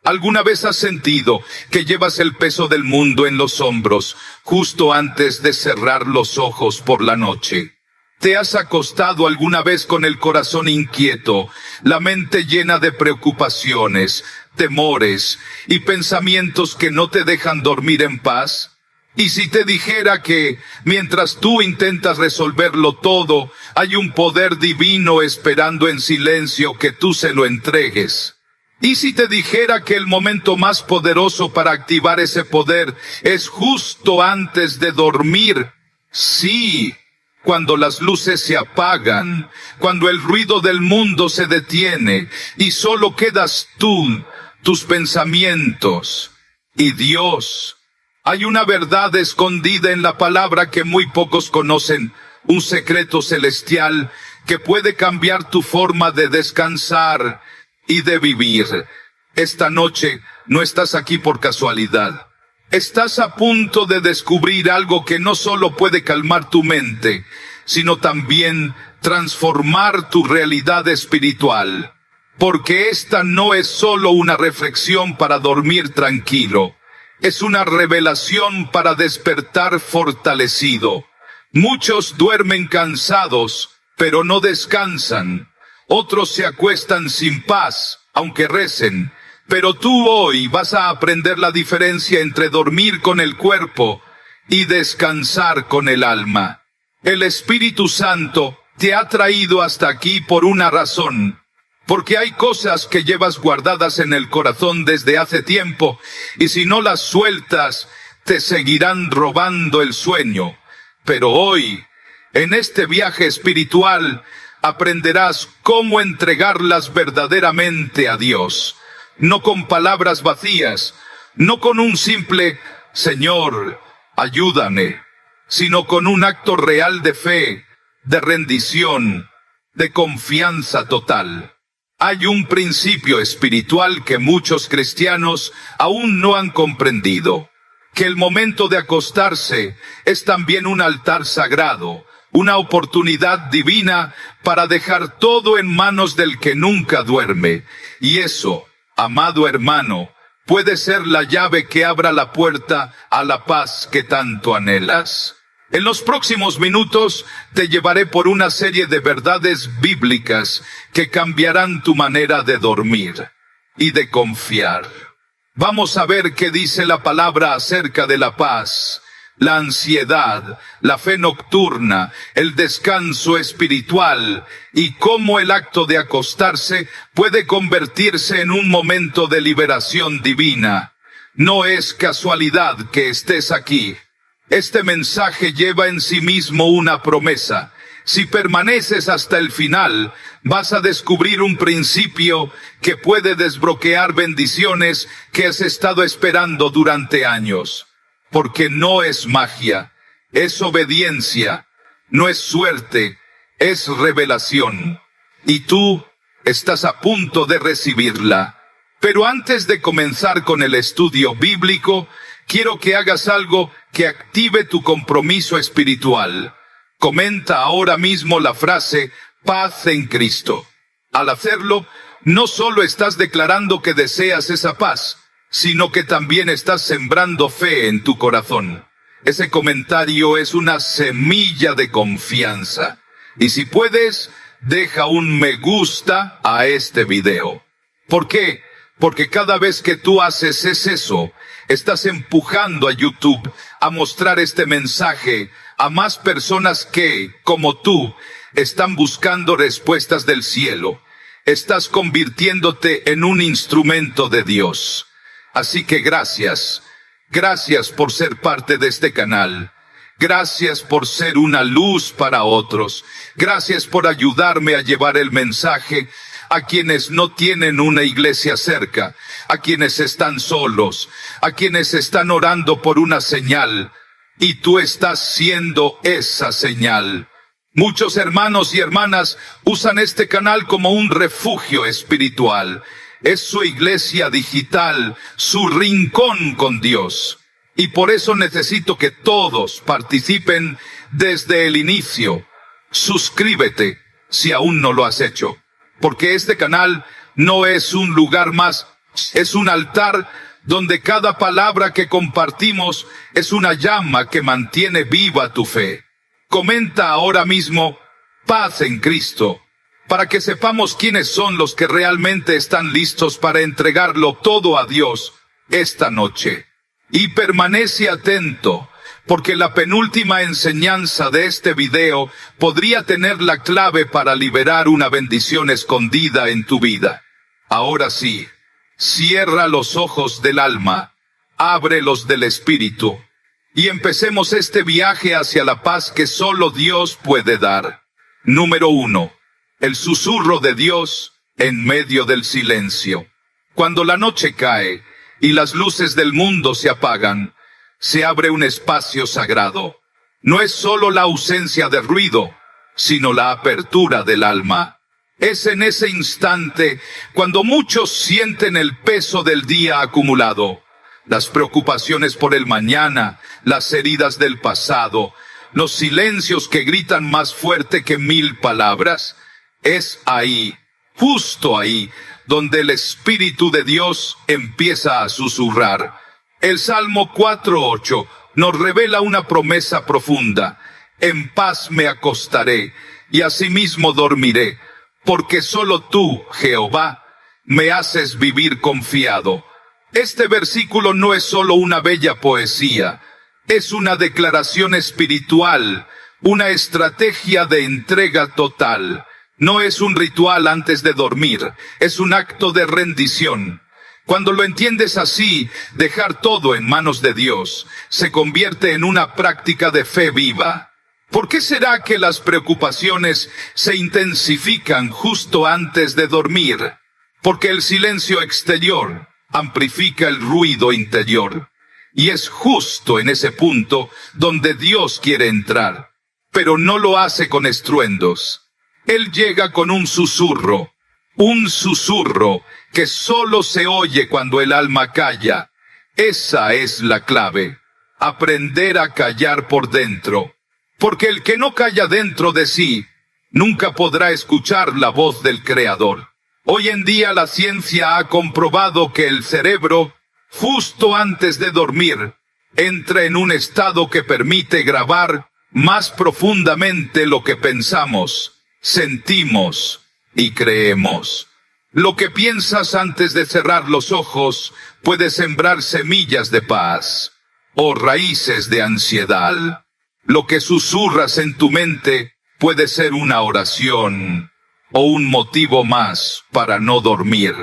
¿Alguna vez has sentido que llevas el peso del mundo en los hombros justo antes de cerrar los ojos por la noche? ¿Te has acostado alguna vez con el corazón inquieto, la mente llena de preocupaciones, temores y pensamientos que no te dejan dormir en paz? ¿Y si te dijera que, mientras tú intentas resolverlo todo, hay un poder divino esperando en silencio que tú se lo entregues? ¿Y si te dijera que el momento más poderoso para activar ese poder es justo antes de dormir? Sí, cuando las luces se apagan, cuando el ruido del mundo se detiene y solo quedas tú, tus pensamientos y Dios. Hay una verdad escondida en la palabra que muy pocos conocen, un secreto celestial que puede cambiar tu forma de descansar y de vivir. Esta noche no estás aquí por casualidad. Estás a punto de descubrir algo que no solo puede calmar tu mente, sino también transformar tu realidad espiritual. Porque esta no es solo una reflexión para dormir tranquilo. Es una revelación para despertar fortalecido. Muchos duermen cansados, pero no descansan. Otros se acuestan sin paz, aunque recen. Pero tú hoy vas a aprender la diferencia entre dormir con el cuerpo y descansar con el alma. El Espíritu Santo te ha traído hasta aquí por una razón. Porque hay cosas que llevas guardadas en el corazón desde hace tiempo, y si no las sueltas, te seguirán robando el sueño. Pero hoy, en este viaje espiritual, aprenderás cómo entregarlas verdaderamente a Dios. No con palabras vacías, no con un simple Señor, ayúdame, sino con un acto real de fe, de rendición, de confianza total. Hay un principio espiritual que muchos cristianos aún no han comprendido, que el momento de acostarse es también un altar sagrado, una oportunidad divina para dejar todo en manos del que nunca duerme. Y eso, amado hermano, puede ser la llave que abra la puerta a la paz que tanto anhelas. En los próximos minutos te llevaré por una serie de verdades bíblicas que cambiarán tu manera de dormir y de confiar. Vamos a ver qué dice la palabra acerca de la paz, la ansiedad, la fe nocturna, el descanso espiritual y cómo el acto de acostarse puede convertirse en un momento de liberación divina. No es casualidad que estés aquí. Este mensaje lleva en sí mismo una promesa. Si permaneces hasta el final, vas a descubrir un principio que puede desbloquear bendiciones que has estado esperando durante años. Porque no es magia, es obediencia, no es suerte, es revelación. Y tú estás a punto de recibirla. Pero antes de comenzar con el estudio bíblico, quiero que hagas algo que active tu compromiso espiritual. Comenta ahora mismo la frase, paz en Cristo. Al hacerlo, no solo estás declarando que deseas esa paz, sino que también estás sembrando fe en tu corazón. Ese comentario es una semilla de confianza. Y si puedes, deja un me gusta a este video. ¿Por qué? Porque cada vez que tú haces eso, estás empujando a YouTube a mostrar este mensaje a más personas que, como tú, están buscando respuestas del cielo. Estás convirtiéndote en un instrumento de Dios. Así que gracias. Gracias por ser parte de este canal. Gracias por ser una luz para otros. Gracias por ayudarme a llevar el mensaje a quienes no tienen una iglesia cerca, a quienes están solos, a quienes están orando por una señal, y tú estás siendo esa señal. Muchos hermanos y hermanas usan este canal como un refugio espiritual. Es su iglesia digital, su rincón con Dios. Y por eso necesito que todos participen desde el inicio. Suscríbete si aún no lo has hecho. Porque este canal no es un lugar más Es un altar donde cada palabra que compartimos es una llama que mantiene viva tu fe. Comenta ahora mismo, paz en Cristo, para que sepamos quiénes son los que realmente están listos para entregarlo todo a Dios esta noche. Y permanece atento, porque la penúltima enseñanza de este video podría tener la clave para liberar una bendición escondida en tu vida. Ahora sí, cierra los ojos del alma, ábrelos del espíritu, y empecemos este viaje hacia la paz que solo Dios puede dar. Número 1. El susurro de Dios en medio del silencio. Cuando la noche cae y las luces del mundo se apagan, se abre un espacio sagrado. No es solo la ausencia de ruido, sino la apertura del alma. Es en ese instante cuando muchos sienten el peso del día acumulado, las preocupaciones por el mañana, las heridas del pasado, los silencios que gritan más fuerte que 1000 palabras. Es ahí, justo ahí, donde el Espíritu de Dios empieza a susurrar. El Salmo 4:8 nos revela una promesa profunda. En paz me acostaré, y asimismo dormiré, porque solo tú, Jehová, me haces vivir confiado. Este versículo no es solo una bella poesía, es una declaración espiritual, una estrategia de entrega total. No es un ritual antes de dormir, es un acto de rendición. Cuando lo entiendes así, dejar todo en manos de Dios se convierte en una práctica de fe viva. ¿Por qué será que las preocupaciones se intensifican justo antes de dormir? Porque el silencio exterior amplifica el ruido interior. Y es justo en ese punto donde Dios quiere entrar, pero no lo hace con estruendos. Él llega con un susurro que solo se oye cuando el alma calla. Esa es la clave, aprender a callar por dentro. Porque el que no calla dentro de sí, nunca podrá escuchar la voz del Creador. Hoy en día la ciencia ha comprobado que el cerebro, justo antes de dormir, entra en un estado que permite grabar más profundamente lo que pensamos, sentimos y creemos. Lo que piensas antes de cerrar los ojos puede sembrar semillas de paz o raíces de ansiedad. Lo que susurras en tu mente puede ser una oración o un motivo más para no dormir.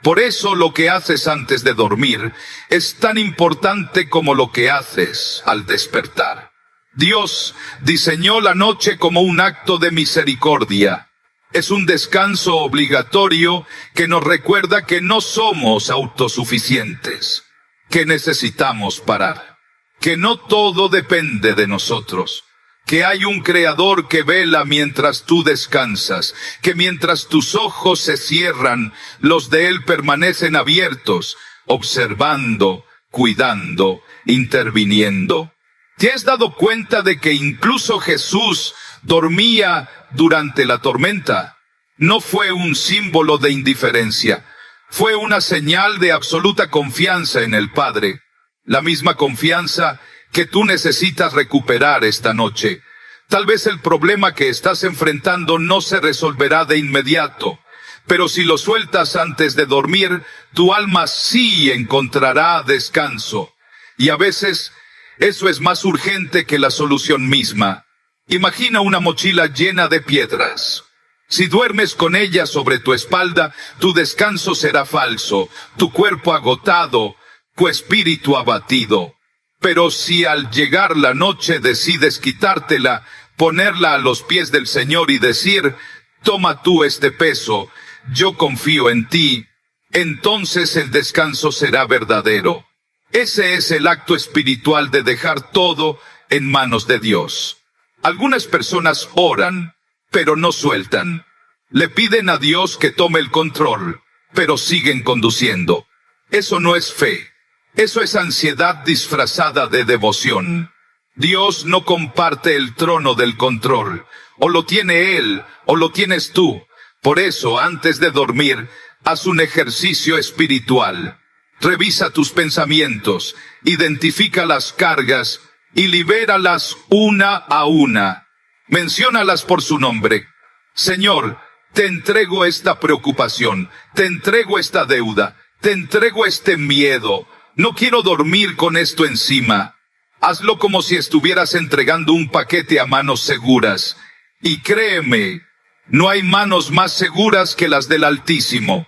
Por eso lo que haces antes de dormir es tan importante como lo que haces al despertar. Dios diseñó la noche como un acto de misericordia. Es un descanso obligatorio que nos recuerda que no somos autosuficientes, que necesitamos parar, que no todo depende de nosotros, que hay un Creador que vela mientras tú descansas, que mientras tus ojos se cierran, los de Él permanecen abiertos, observando, cuidando, interviniendo. ¿Te has dado cuenta de que incluso Jesús dormía durante la tormenta? No fue un símbolo de indiferencia, fue una señal de absoluta confianza en el Padre. La misma confianza que tú necesitas recuperar esta noche. Tal vez el problema que estás enfrentando no se resolverá de inmediato, pero si lo sueltas antes de dormir, tu alma sí encontrará descanso. Y a veces, eso es más urgente que la solución misma. Imagina una mochila llena de piedras. Si duermes con ella sobre tu espalda, tu descanso será falso, tu cuerpo agotado, tu espíritu abatido. Pero si al llegar la noche decides quitártela, ponerla a los pies del Señor y decir, toma tú este peso, yo confío en ti, entonces el descanso será verdadero. Ese es el acto espiritual de dejar todo en manos de Dios. Algunas personas oran, pero no sueltan. Le piden a Dios que tome el control, pero siguen conduciendo. Eso no es fe. Eso es ansiedad disfrazada de devoción. Dios no comparte el trono del control. O lo tiene Él, o lo tienes tú. Por eso, antes de dormir, haz un ejercicio espiritual. Revisa tus pensamientos, identifica las cargas y libéralas una a una. Menciónalas por su nombre. Señor, te entrego esta preocupación, te entrego esta deuda, te entrego este miedo. No quiero dormir con esto encima. Hazlo como si estuvieras entregando un paquete a manos seguras. Y créeme, no hay manos más seguras que las del Altísimo.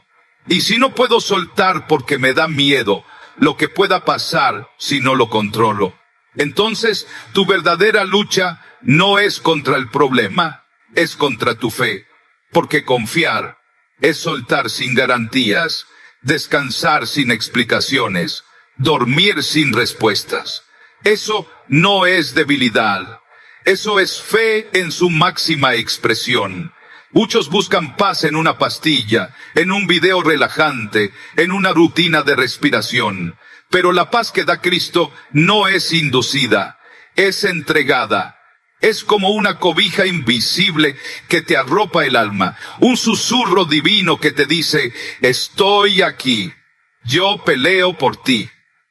Y si no puedo soltar porque me da miedo lo que pueda pasar si no lo controlo, entonces tu verdadera lucha no es contra el problema, es contra tu fe. Porque confiar es soltar sin garantías, descansar sin explicaciones, dormir sin respuestas. Eso no es debilidad. Eso es fe en su máxima expresión. Muchos buscan paz en una pastilla, en un video relajante, en una rutina de respiración. Pero la paz que da Cristo no es inducida, es entregada. Es como una cobija invisible que te arropa el alma, un susurro divino que te dice, estoy aquí, yo peleo por ti,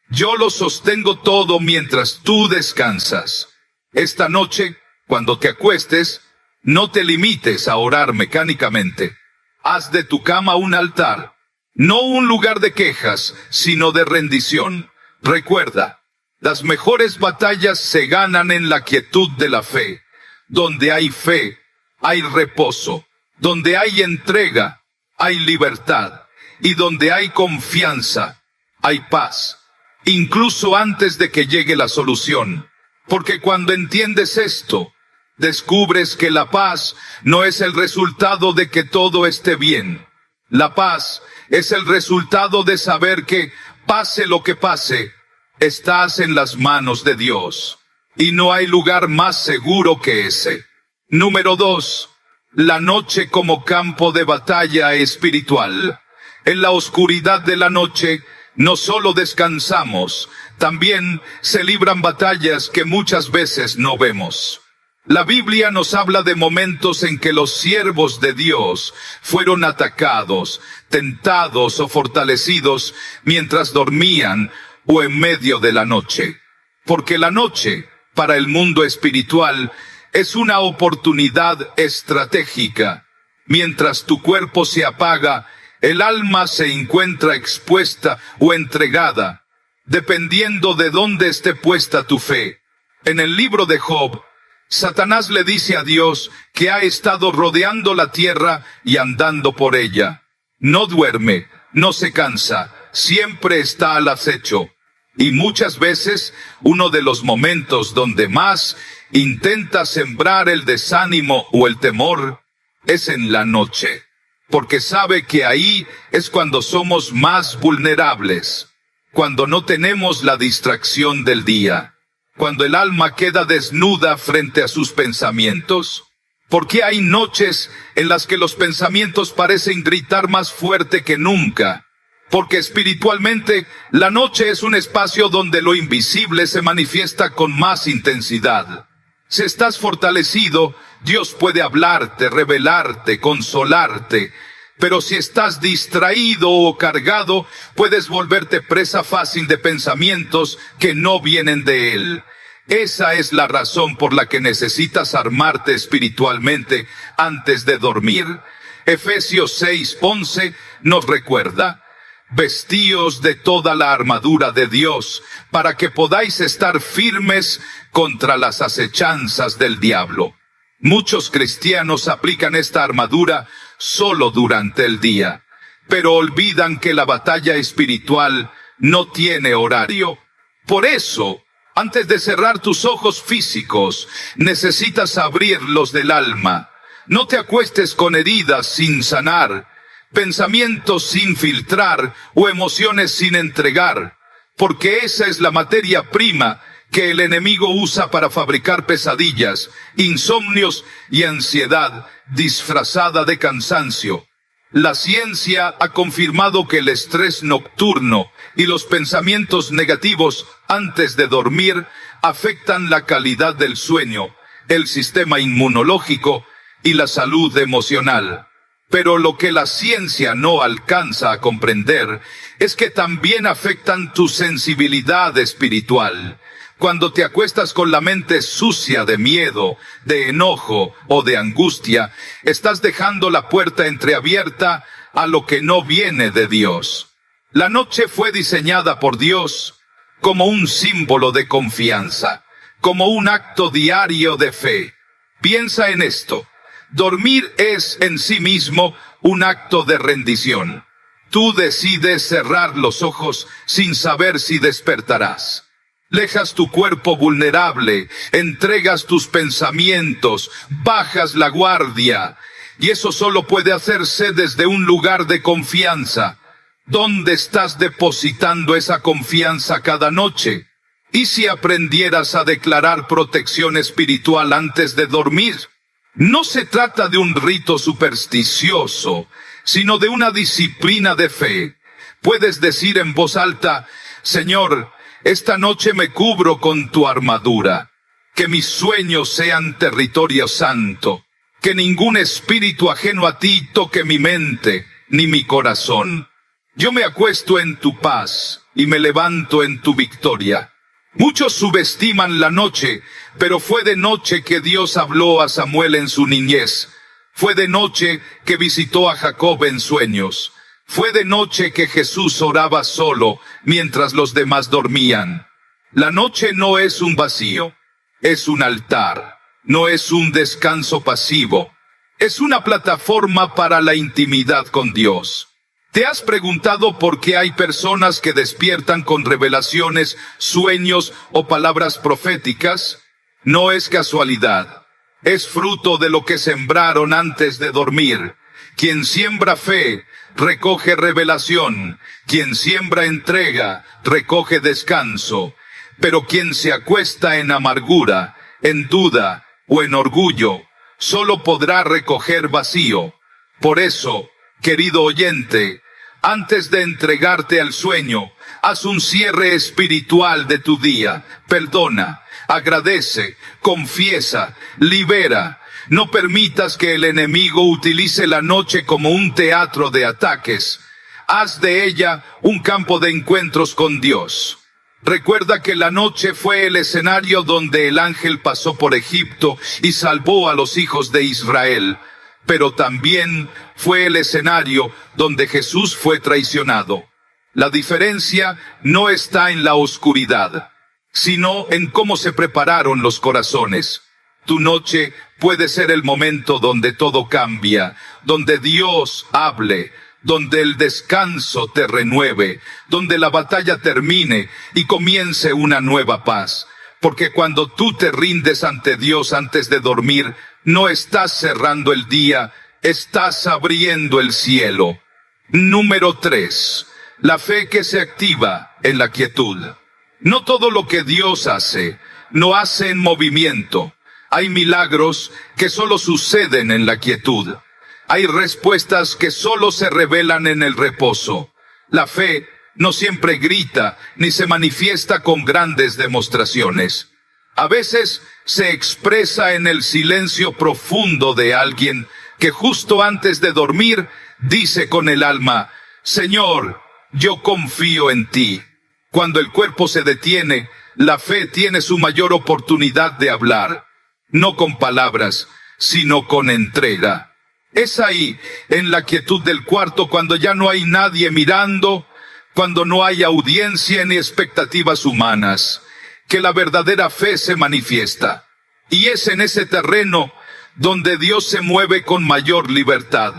yo lo sostengo todo mientras tú descansas. Esta noche, cuando te acuestes, no te limites a orar mecánicamente. Haz de tu cama un altar, no un lugar de quejas, sino de rendición. Recuerda, las mejores batallas se ganan en la quietud de la fe. Donde hay fe, hay reposo. Donde hay entrega, hay libertad. Y donde hay confianza, hay paz. Incluso antes de que llegue la solución. Porque cuando entiendes esto, descubres que la paz no es el resultado de que todo esté bien. La paz es el resultado de saber que, pase lo que pase, estás en las manos de Dios. Y no hay lugar más seguro que ese. Número 2. La noche como campo de batalla espiritual. En la oscuridad de la noche, no solo descansamos, también se libran batallas que muchas veces no vemos. La Biblia nos habla de momentos en que los siervos de Dios fueron atacados, tentados o fortalecidos mientras dormían o en medio de la noche. Porque la noche, para el mundo espiritual, es una oportunidad estratégica. Mientras tu cuerpo se apaga, el alma se encuentra expuesta o entregada, dependiendo de dónde esté puesta tu fe. En el libro de Job, Satanás le dice a Dios que ha estado rodeando la tierra y andando por ella. No duerme, no se cansa, siempre está al acecho. Y muchas veces, uno de los momentos donde más intenta sembrar el desánimo o el temor es en la noche. Porque sabe que ahí es cuando somos más vulnerables, cuando no tenemos la distracción del día, cuando el alma queda desnuda frente a sus pensamientos. Porque hay noches en las que los pensamientos parecen gritar más fuerte que nunca. Porque espiritualmente, la noche es un espacio donde lo invisible se manifiesta con más intensidad. Si estás fortalecido, Dios puede hablarte, revelarte, consolarte. Pero si estás distraído o cargado, puedes volverte presa fácil de pensamientos que no vienen de Él. Esa es la razón por la que necesitas armarte espiritualmente antes de dormir. Efesios 6:11 nos recuerda: vestíos de toda la armadura de Dios, para que podáis estar firmes contra las acechanzas del diablo. Muchos cristianos aplican esta armadura solo durante el día, pero olvidan que la batalla espiritual no tiene horario. Por eso, antes de cerrar tus ojos físicos, necesitas abrir los del alma. No te acuestes con heridas sin sanar, pensamientos sin filtrar o emociones sin entregar, porque esa es la materia prima que el enemigo usa para fabricar pesadillas, insomnios y ansiedad disfrazada de cansancio. La ciencia ha confirmado que el estrés nocturno y los pensamientos negativos antes de dormir afectan la calidad del sueño, el sistema inmunológico y la salud emocional. Pero lo que la ciencia no alcanza a comprender es que también afectan tu sensibilidad espiritual. Cuando te acuestas con la mente sucia de miedo, de enojo o de angustia, estás dejando la puerta entreabierta a lo que no viene de Dios. La noche fue diseñada por Dios como un símbolo de confianza, como un acto diario de fe. Piensa en esto. Dormir es en sí mismo un acto de rendición. Tú decides cerrar los ojos sin saber si despertarás. Dejas tu cuerpo vulnerable, entregas tus pensamientos, bajas la guardia. Y eso solo puede hacerse desde un lugar de confianza. ¿Dónde estás depositando esa confianza cada noche? ¿Y si aprendieras a declarar protección espiritual antes de dormir? No se trata de un rito supersticioso, sino de una disciplina de fe. Puedes decir en voz alta: Señor, esta noche me cubro con tu armadura. Que mis sueños sean territorio santo. Que ningún espíritu ajeno a ti toque mi mente, ni mi corazón. Yo me acuesto en tu paz, y me levanto en tu victoria. Muchos subestiman la noche, pero fue de noche que Dios habló a Samuel en su niñez. Fue de noche que visitó a Jacob en sueños. Fue de noche que Jesús oraba solo, mientras los demás dormían. La noche no es un vacío, es un altar. No es un descanso pasivo. Es una plataforma para la intimidad con Dios. ¿Te has preguntado por qué hay personas que despiertan con revelaciones, sueños o palabras proféticas? No es casualidad. Es fruto de lo que sembraron antes de dormir. Quien siembra fe, recoge revelación. Quien siembra entrega, recoge descanso. Pero quien se acuesta en amargura, en duda o en orgullo, solo podrá recoger vacío. Por eso, querido oyente, antes de entregarte al sueño, haz un cierre espiritual de tu día. Perdona, agradece, confiesa, libera. No permitas que el enemigo utilice la noche como un teatro de ataques. Haz de ella un campo de encuentros con Dios. Recuerda que la noche fue el escenario donde el ángel pasó por Egipto y salvó a los hijos de Israel. Pero también fue el escenario donde Jesús fue traicionado. La diferencia no está en la oscuridad, sino en cómo se prepararon los corazones. Tu noche puede ser el momento donde todo cambia, donde Dios hable, donde el descanso te renueve, donde la batalla termine y comience una nueva paz. Porque cuando tú te rindes ante Dios antes de dormir, no estás cerrando el día, estás abriendo el cielo. Número 3. La fe que se activa en la quietud. No todo lo que Dios hace, lo hace en movimiento. Hay milagros que solo suceden en la quietud. Hay respuestas que solo se revelan en el reposo. La fe no siempre grita ni se manifiesta con grandes demostraciones. A veces se expresa en el silencio profundo de alguien que justo antes de dormir dice con el alma: Señor, yo confío en ti. Cuando el cuerpo se detiene, la fe tiene su mayor oportunidad de hablar, no con palabras, sino con entrega. Es ahí, en la quietud del cuarto, cuando ya no hay nadie mirando, cuando no hay audiencia ni expectativas humanas, que la verdadera fe se manifiesta. Y es en ese terreno donde Dios se mueve con mayor libertad.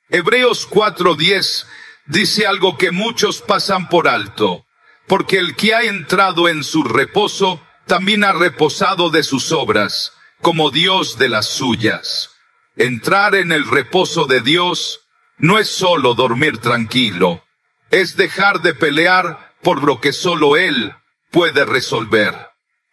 Hebreos 4:10 dice algo que muchos pasan por alto, porque el que ha entrado en su reposo, también ha reposado de sus obras, como Dios de las suyas. Entrar en el reposo de Dios no es solo dormir tranquilo, es dejar de pelear por lo que solo Él puede resolver.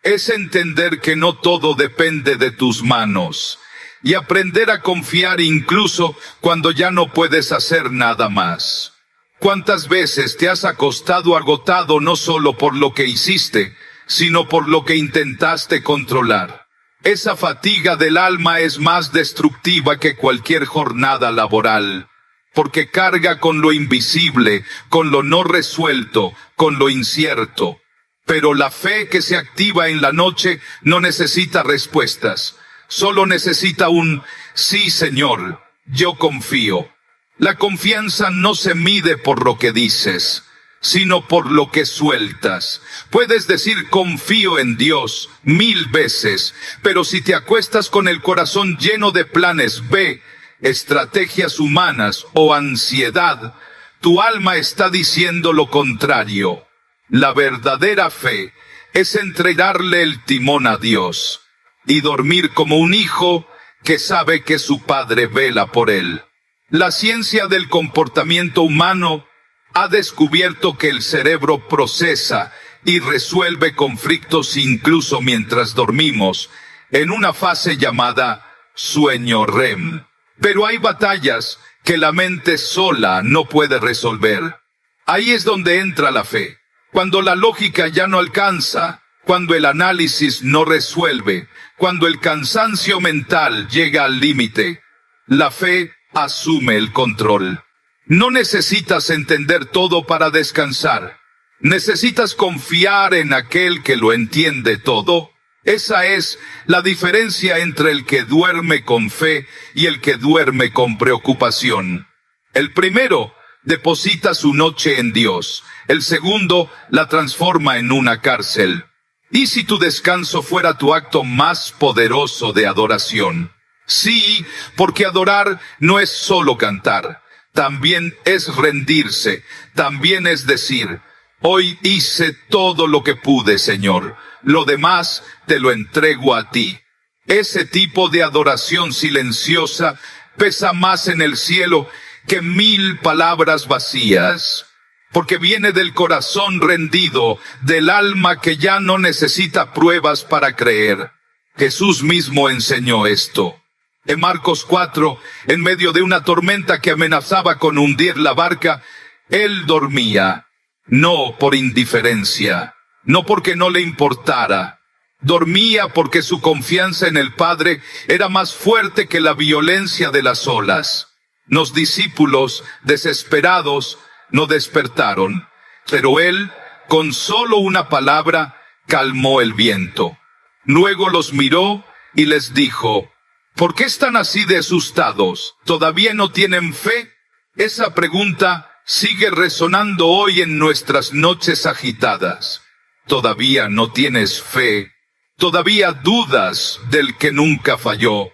Es entender que no todo depende de tus manos y aprender a confiar incluso cuando ya no puedes hacer nada más. ¿Cuántas veces te has acostado agotado no solo por lo que hiciste, sino por lo que intentaste controlar? Esa fatiga del alma es más destructiva que cualquier jornada laboral. porque carga con lo invisible, con lo no resuelto, con lo incierto. Pero la fe que se activa en la noche no necesita respuestas, solo necesita un sí, Señor, yo confío. La confianza no se mide por lo que dices, sino por lo que sueltas. Puedes decir confío en Dios 1000 veces, pero si te acuestas con el corazón lleno de planes B, estrategias humanas o ansiedad, tu alma está diciendo lo contrario. La verdadera fe es entregarle el timón a Dios y dormir como un hijo que sabe que su padre vela por él. La ciencia del comportamiento humano ha descubierto que el cerebro procesa y resuelve conflictos incluso mientras dormimos, en una fase llamada sueño REM. Pero hay batallas que la mente sola no puede resolver. Ahí es donde entra la fe. Cuando la lógica ya no alcanza, cuando el análisis no resuelve, cuando el cansancio mental llega al límite, la fe asume el control. No necesitas entender todo para descansar. Necesitas confiar en aquel que lo entiende todo. Esa es la diferencia entre el que duerme con fe y el que duerme con preocupación. El primero deposita su noche en Dios. El segundo la transforma en una cárcel. ¿Y si tu descanso fuera tu acto más poderoso de adoración? Sí, porque adorar no es solo cantar. También es rendirse. También es decir, hoy hice todo lo que pude, Señor. Lo demás te lo entrego a ti. Ese tipo de adoración silenciosa pesa más en el cielo que 1000 palabras vacías, porque viene del corazón rendido, del alma que ya no necesita pruebas para creer. Jesús mismo enseñó esto. En Marcos 4, en medio de una tormenta que amenazaba con hundir la barca, él dormía, no por indiferencia, no porque no le importara. Dormía porque su confianza en el Padre era más fuerte que la violencia de las olas. Los discípulos, desesperados, no despertaron, pero él, con solo una palabra, calmó el viento. Luego los miró y les dijo, ¿por qué están así de asustados? ¿Todavía no tienen fe? Esa pregunta sigue resonando hoy en nuestras noches agitadas. ¿Todavía no tienes fe? ¿Todavía dudas del que nunca falló?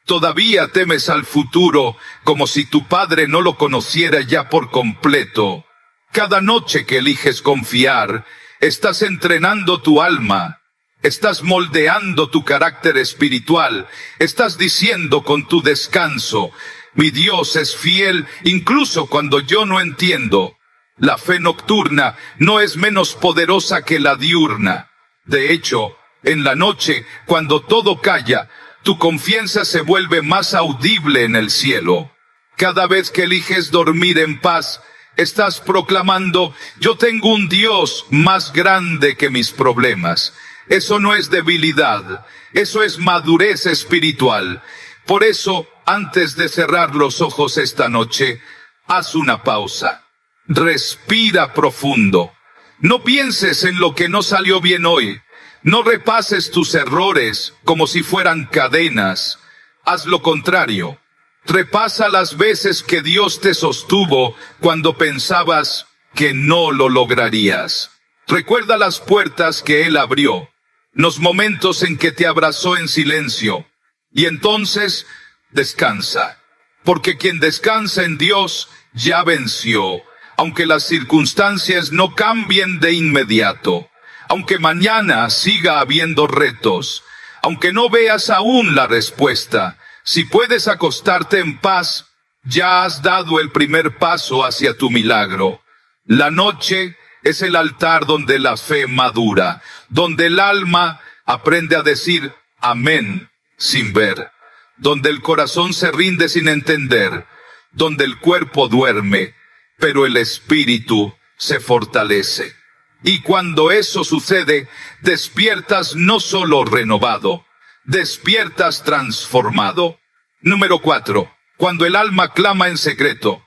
¿Todavía temes al futuro como si tu Padre no lo conociera ya por completo? Cada noche que eliges confiar, estás entrenando tu alma. Estás moldeando tu carácter espiritual. Estás diciendo con tu descanso, mi Dios es fiel incluso cuando yo no entiendo. La fe nocturna no es menos poderosa que la diurna. De hecho, en la noche, cuando todo calla, tu confianza se vuelve más audible en el cielo. Cada vez que eliges dormir en paz, estás proclamando, yo tengo un Dios más grande que mis problemas. Eso no es debilidad, eso es madurez espiritual. Por eso, antes de cerrar los ojos esta noche, haz una pausa. Respira profundo. No pienses en lo que no salió bien hoy. No repases tus errores como si fueran cadenas. Haz lo contrario. Repasa las veces que Dios te sostuvo cuando pensabas que no lo lograrías. Recuerda las puertas que Él abrió, los momentos en que te abrazó en silencio, y entonces descansa, porque quien descansa en Dios ya venció, aunque las circunstancias no cambien de inmediato, aunque mañana siga habiendo retos, aunque no veas aún la respuesta. Si puedes acostarte en paz, ya has dado el primer paso hacia tu milagro. La noche es el altar donde la fe madura, donde el alma aprende a decir amén sin ver, donde el corazón se rinde sin entender, donde el cuerpo duerme, pero el espíritu se fortalece. Y cuando eso sucede, despiertas no solo renovado, despiertas transformado. Número 4. Cuando el alma clama en secreto.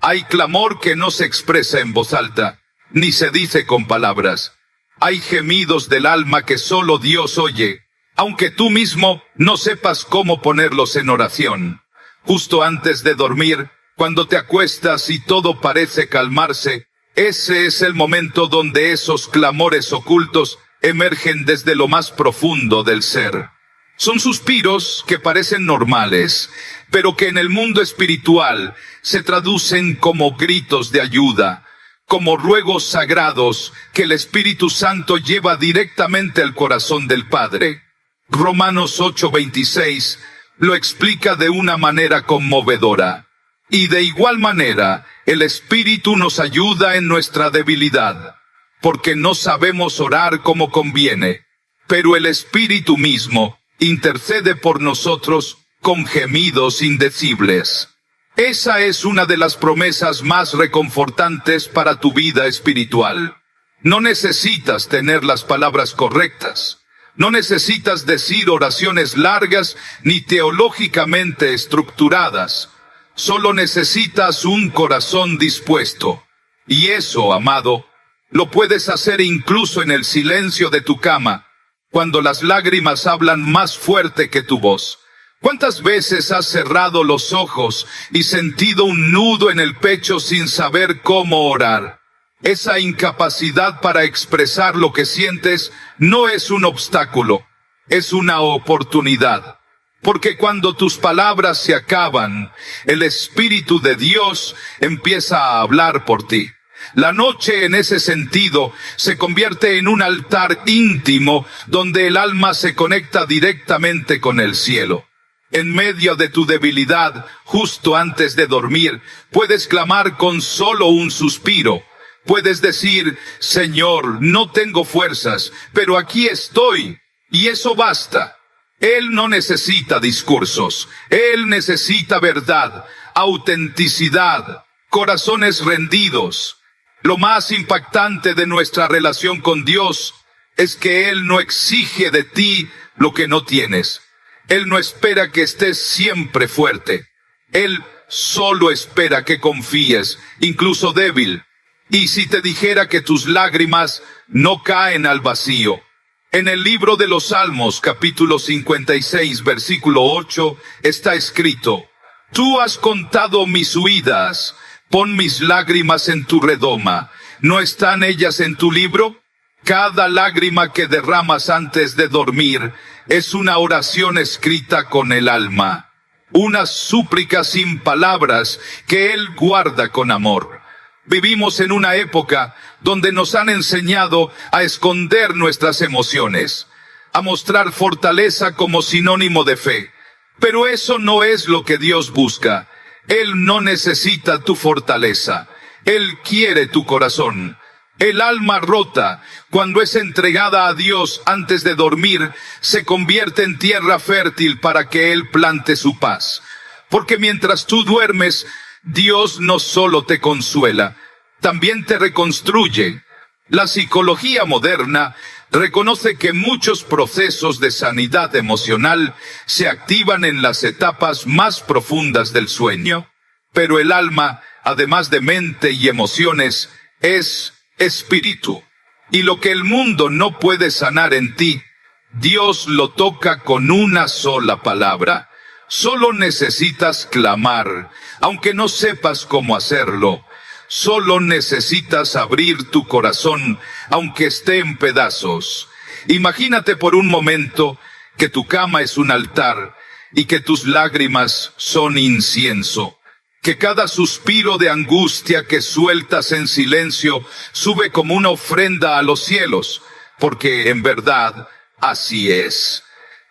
Hay clamor que no se expresa en voz alta, ni se dice con palabras. Hay gemidos del alma que solo Dios oye, aunque tú mismo no sepas cómo ponerlos en oración. Justo antes de dormir, cuando te acuestas y todo parece calmarse, ese es el momento donde esos clamores ocultos emergen desde lo más profundo del ser. Son suspiros que parecen normales, pero que en el mundo espiritual se traducen como gritos de ayuda, como ruegos sagrados que el Espíritu Santo lleva directamente al corazón del Padre. Romanos 8:26 lo explica de una manera conmovedora. Y de igual manera, el Espíritu nos ayuda en nuestra debilidad, porque no sabemos orar como conviene, pero el Espíritu mismo intercede por nosotros con gemidos indecibles. Esa es una de las promesas más reconfortantes para tu vida espiritual. No necesitas tener las palabras correctas. No necesitas decir oraciones largas ni teológicamente estructuradas. Solo necesitas un corazón dispuesto. Y eso, amado, lo puedes hacer incluso en el silencio de tu cama, cuando las lágrimas hablan más fuerte que tu voz. ¿Cuántas veces has cerrado los ojos y sentido un nudo en el pecho sin saber cómo orar? Esa incapacidad para expresar lo que sientes no es un obstáculo, es una oportunidad. Porque cuando tus palabras se acaban, el Espíritu de Dios empieza a hablar por ti. La noche, en ese sentido, se convierte en un altar íntimo donde el alma se conecta directamente con el cielo. En medio de tu debilidad, justo antes de dormir, puedes clamar con solo un suspiro. Puedes decir: Señor, no tengo fuerzas, pero aquí estoy, y eso basta. Él no necesita discursos, Él necesita verdad, autenticidad, corazones rendidos. Lo más impactante de nuestra relación con Dios es que Él no exige de ti lo que no tienes. Él no espera que estés siempre fuerte. Él solo espera que confíes, incluso débil. Y si te dijera que tus lágrimas no caen al vacío. En el libro de los Salmos, capítulo 56, versículo 8, está escrito: Tú has contado mis huidas, pon mis lágrimas en tu redoma. ¿No están ellas en tu libro? Cada lágrima que derramas antes de dormir es una oración escrita con el alma, una súplica sin palabras que Él guarda con amor. Vivimos en una época donde nos han enseñado a esconder nuestras emociones, a mostrar fortaleza como sinónimo de fe. Pero eso no es lo que Dios busca. Él no necesita tu fortaleza. Él quiere tu corazón. El alma rota, cuando es entregada a Dios antes de dormir, se convierte en tierra fértil para que Él plante su paz. Porque mientras tú duermes, Dios no solo te consuela, también te reconstruye. La psicología moderna reconoce que muchos procesos de sanidad emocional se activan en las etapas más profundas del sueño, pero el alma, además de mente y emociones, es espíritu. Y lo que el mundo no puede sanar en ti, Dios lo toca con una sola palabra. Solo necesitas clamar, aunque no sepas cómo hacerlo. Solo necesitas abrir tu corazón, aunque esté en pedazos. Imagínate por un momento que tu cama es un altar y que tus lágrimas son incienso. Que cada suspiro de angustia que sueltas en silencio sube como una ofrenda a los cielos, porque en verdad así es.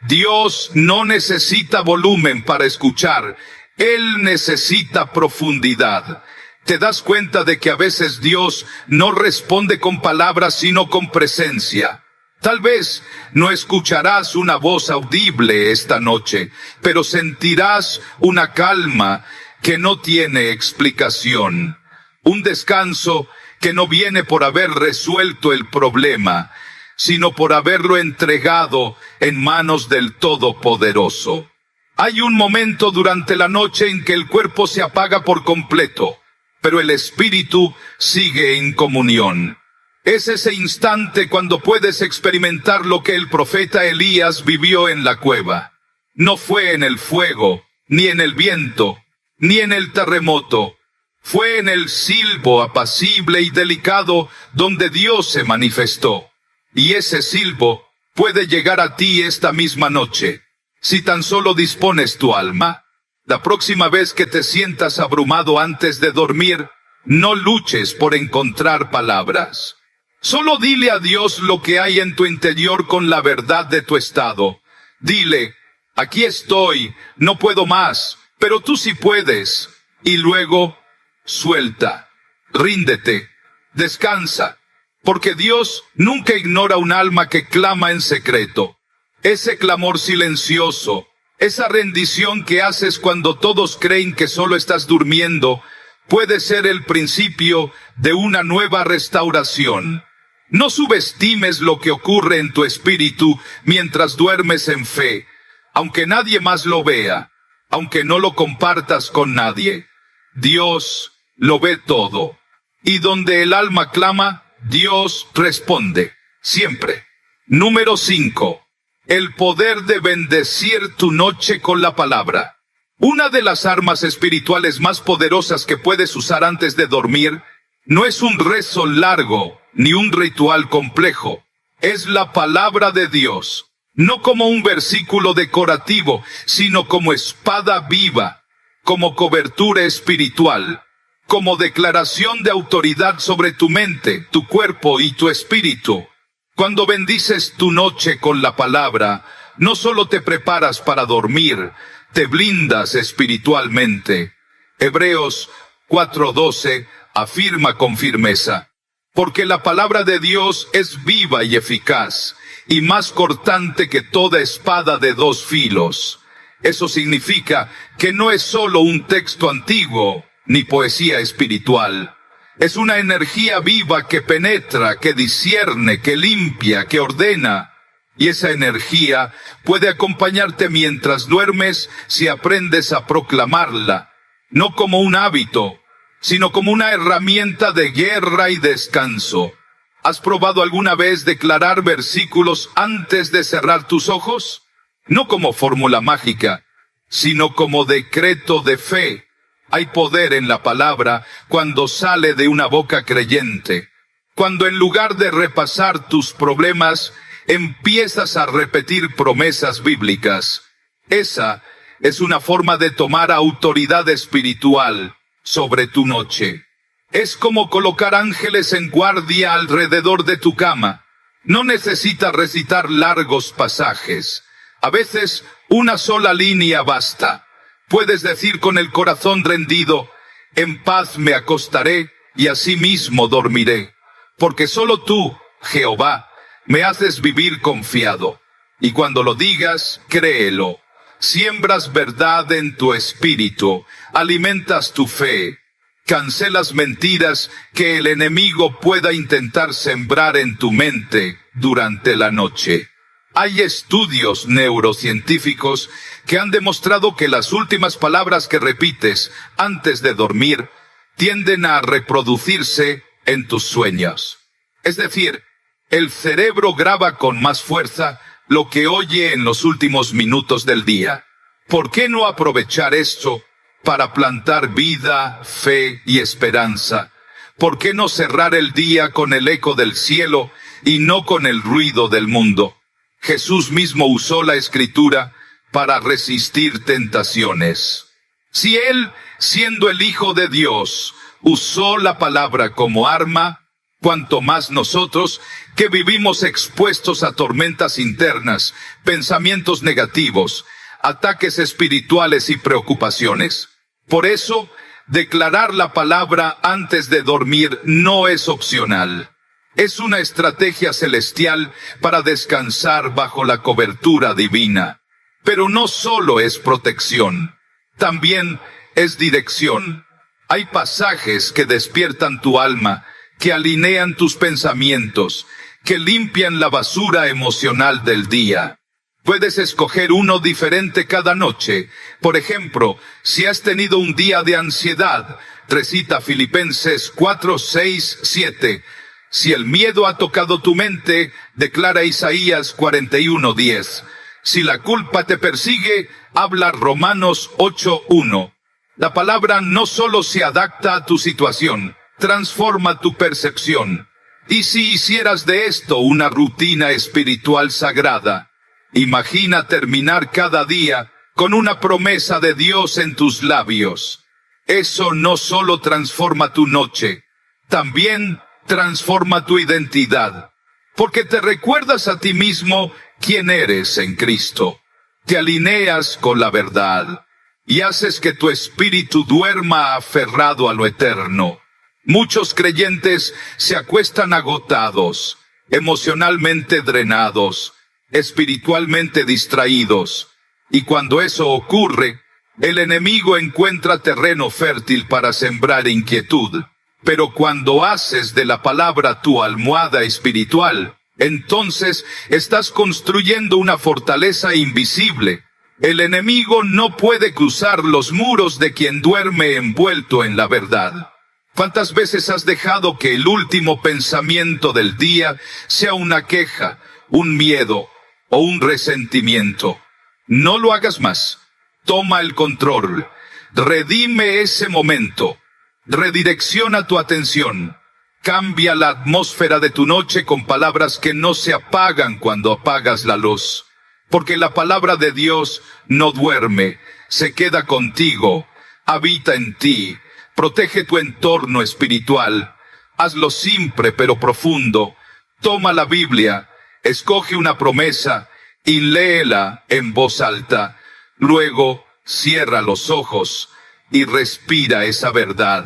Dios no necesita volumen para escuchar, Él necesita profundidad. ¿Te das cuenta de que a veces Dios no responde con palabras sino con presencia? Tal vez no escucharás una voz audible esta noche, pero sentirás una calma que no tiene explicación. Un descanso que no viene por haber resuelto el problema, sino por haberlo entregado en manos del Todopoderoso. Hay un momento durante la noche en que el cuerpo se apaga por completo, pero el espíritu sigue en comunión. Es ese instante cuando puedes experimentar lo que el profeta Elías vivió en la cueva. No fue en el fuego, ni en el viento, ni en el terremoto. Fue en el silbo apacible y delicado donde Dios se manifestó. Y ese silbo puede llegar a ti esta misma noche, si tan solo dispones tu alma. La próxima vez que te sientas abrumado antes de dormir, no luches por encontrar palabras. Solo dile a Dios lo que hay en tu interior con la verdad de tu estado. Dile, aquí estoy, no puedo más, pero tú sí puedes. Y luego, suelta, ríndete, descansa, porque Dios nunca ignora un alma que clama en secreto. Ese clamor silencioso, esa rendición que haces cuando todos creen que solo estás durmiendo, puede ser el principio de una nueva restauración. No subestimes lo que ocurre en tu espíritu mientras duermes en fe, aunque nadie más lo vea, aunque no lo compartas con nadie. Dios lo ve todo. Y donde el alma clama, Dios responde, siempre. Número 5. El poder de bendecir tu noche con la palabra. Una de las armas espirituales más poderosas que puedes usar antes de dormir no es un rezo largo ni un ritual complejo. Es la palabra de Dios, no como un versículo decorativo, sino como espada viva, como cobertura espiritual, como declaración de autoridad sobre tu mente, tu cuerpo y tu espíritu. Cuando bendices tu noche con la palabra, no solo te preparas para dormir, te blindas espiritualmente. Hebreos 4:12 afirma con firmeza, porque la palabra de Dios es viva y eficaz, y más cortante que toda espada de dos filos. Eso significa que no es solo un texto antiguo, ni poesía espiritual. Es una energía viva que penetra, que discierne, que limpia, que ordena. Y esa energía puede acompañarte mientras duermes si aprendes a proclamarla, no como un hábito, sino como una herramienta de guerra y descanso. ¿Has probado alguna vez declarar versículos antes de cerrar tus ojos? No como fórmula mágica, sino como decreto de fe. Hay poder en la palabra cuando sale de una boca creyente. Cuando en lugar de repasar tus problemas, empiezas a repetir promesas bíblicas. Esa es una forma de tomar autoridad espiritual sobre tu noche. Es como colocar ángeles en guardia alrededor de tu cama. No necesitas recitar largos pasajes. A veces, una sola línea basta. Puedes decir con el corazón rendido, en paz me acostaré y asimismo dormiré. Porque solo tú, Jehová, me haces vivir confiado. Y cuando lo digas, créelo. Siembras verdad en tu espíritu, alimentas tu fe, cancelas mentiras que el enemigo pueda intentar sembrar en tu mente durante la noche. Hay estudios neurocientíficos que han demostrado que las últimas palabras que repites antes de dormir tienden a reproducirse en tus sueños. Es decir, el cerebro graba con más fuerza lo que oye en los últimos minutos del día. ¿Por qué no aprovechar esto para plantar vida, fe y esperanza? ¿Por qué no cerrar el día con el eco del cielo y no con el ruido del mundo? Jesús mismo usó la Escritura para resistir tentaciones. Si Él, siendo el Hijo de Dios, usó la palabra como arma, cuanto más nosotros, que vivimos expuestos a tormentas internas, pensamientos negativos, ataques espirituales y preocupaciones. Por eso, declarar la palabra antes de dormir no es opcional. Es una estrategia celestial para descansar bajo la cobertura divina. Pero no solo es protección, también es dirección. Hay pasajes que despiertan tu alma, que alinean tus pensamientos, que limpian la basura emocional del día. Puedes escoger uno diferente cada noche. Por ejemplo, si has tenido un día de ansiedad, Recita Filipenses 4, 6, 7. Si el miedo ha tocado tu mente, declara Isaías 41, 10. Si la culpa te persigue, habla Romanos 8, 1. La palabra no solo se adapta a tu situación, transforma tu percepción. Y si hicieras de esto una rutina espiritual sagrada, imagina terminar cada día con una promesa de Dios en tus labios. Eso no solo transforma tu noche, también transforma tu identidad, porque te recuerdas a ti mismo quién eres en Cristo. Te alineas con la verdad y haces que tu espíritu duerma aferrado a lo eterno. Muchos creyentes se acuestan agotados, emocionalmente drenados, espiritualmente distraídos, y cuando eso ocurre, el enemigo encuentra terreno fértil para sembrar inquietud. Pero cuando haces de la palabra tu almohada espiritual, entonces estás construyendo una fortaleza invisible. El enemigo no puede cruzar los muros de quien duerme envuelto en la verdad. ¿Cuántas veces has dejado que el último pensamiento del día sea una queja, un miedo o un resentimiento? No lo hagas más. Toma el control. Redime ese momento. Redirecciona tu atención. Cambia la atmósfera de tu noche con palabras que no se apagan cuando apagas la luz. Porque la palabra de Dios no duerme, se queda contigo, habita en ti, protege tu entorno espiritual. Hazlo simple pero profundo. Toma la Biblia, escoge una promesa y léela en voz alta. Luego, cierra los ojos y respira esa verdad.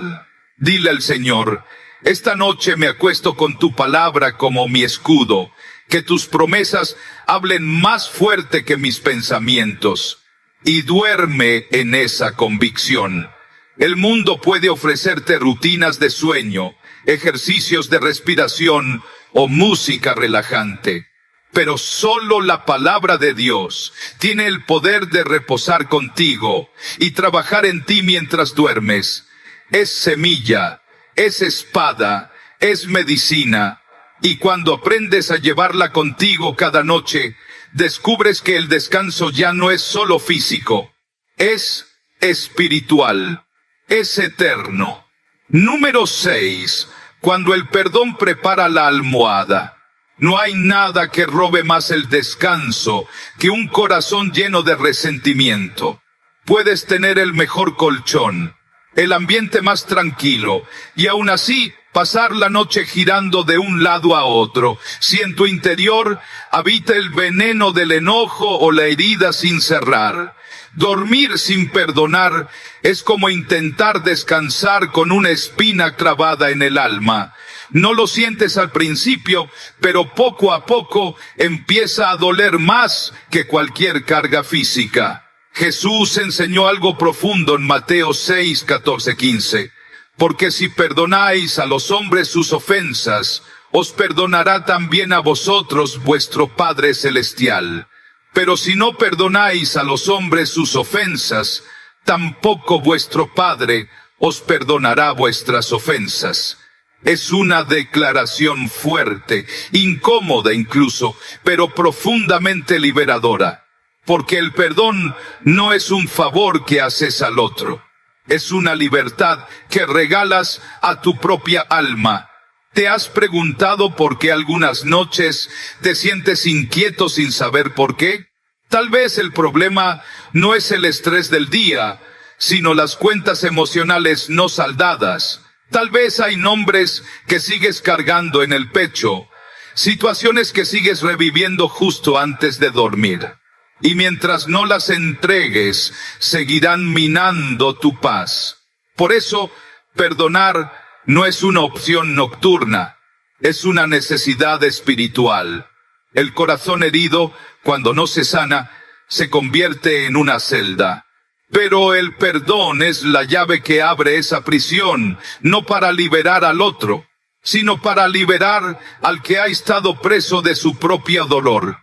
Dile al Señor: esta noche me acuesto con tu palabra como mi escudo. Que tus promesas hablen más fuerte que mis pensamientos. Y duerme en esa convicción. El mundo puede ofrecerte rutinas de sueño, ejercicios de respiración o música relajante. Pero solo la palabra de Dios tiene el poder de reposar contigo y trabajar en ti mientras duermes. Es semilla, es espada, es medicina. Y cuando aprendes a llevarla contigo cada noche, descubres que el descanso ya no es solo físico, es espiritual, es eterno. Número 6. Cuando el perdón prepara la almohada. No hay nada que robe más el descanso que un corazón lleno de resentimiento. Puedes tener el mejor colchón, el ambiente más tranquilo, y aún así pasar la noche girando de un lado a otro, si en tu interior habita el veneno del enojo o la herida sin cerrar. Dormir sin perdonar es como intentar descansar con una espina clavada en el alma. No lo sientes al principio, pero poco a poco empieza a doler más que cualquier carga física. Jesús enseñó algo profundo en Mateo 6, 14, 15. Porque si perdonáis a los hombres sus ofensas, os perdonará también a vosotros vuestro Padre Celestial. Pero si no perdonáis a los hombres sus ofensas, tampoco vuestro Padre os perdonará vuestras ofensas. Es una declaración fuerte, incómoda incluso, pero profundamente liberadora. Porque el perdón no es un favor que haces al otro. Es una libertad que regalas a tu propia alma. ¿Te has preguntado por qué algunas noches te sientes inquieto sin saber por qué? Tal vez el problema no es el estrés del día, sino las cuentas emocionales no saldadas. Tal vez hay nombres que sigues cargando en el pecho, situaciones que sigues reviviendo justo antes de dormir. Y mientras no las entregues, seguirán minando tu paz. Por eso, perdonar no es una opción nocturna, es una necesidad espiritual. El corazón herido, cuando no se sana, se convierte en una celda. Pero el perdón es la llave que abre esa prisión, no para liberar al otro, sino para liberar al que ha estado preso de su propio dolor.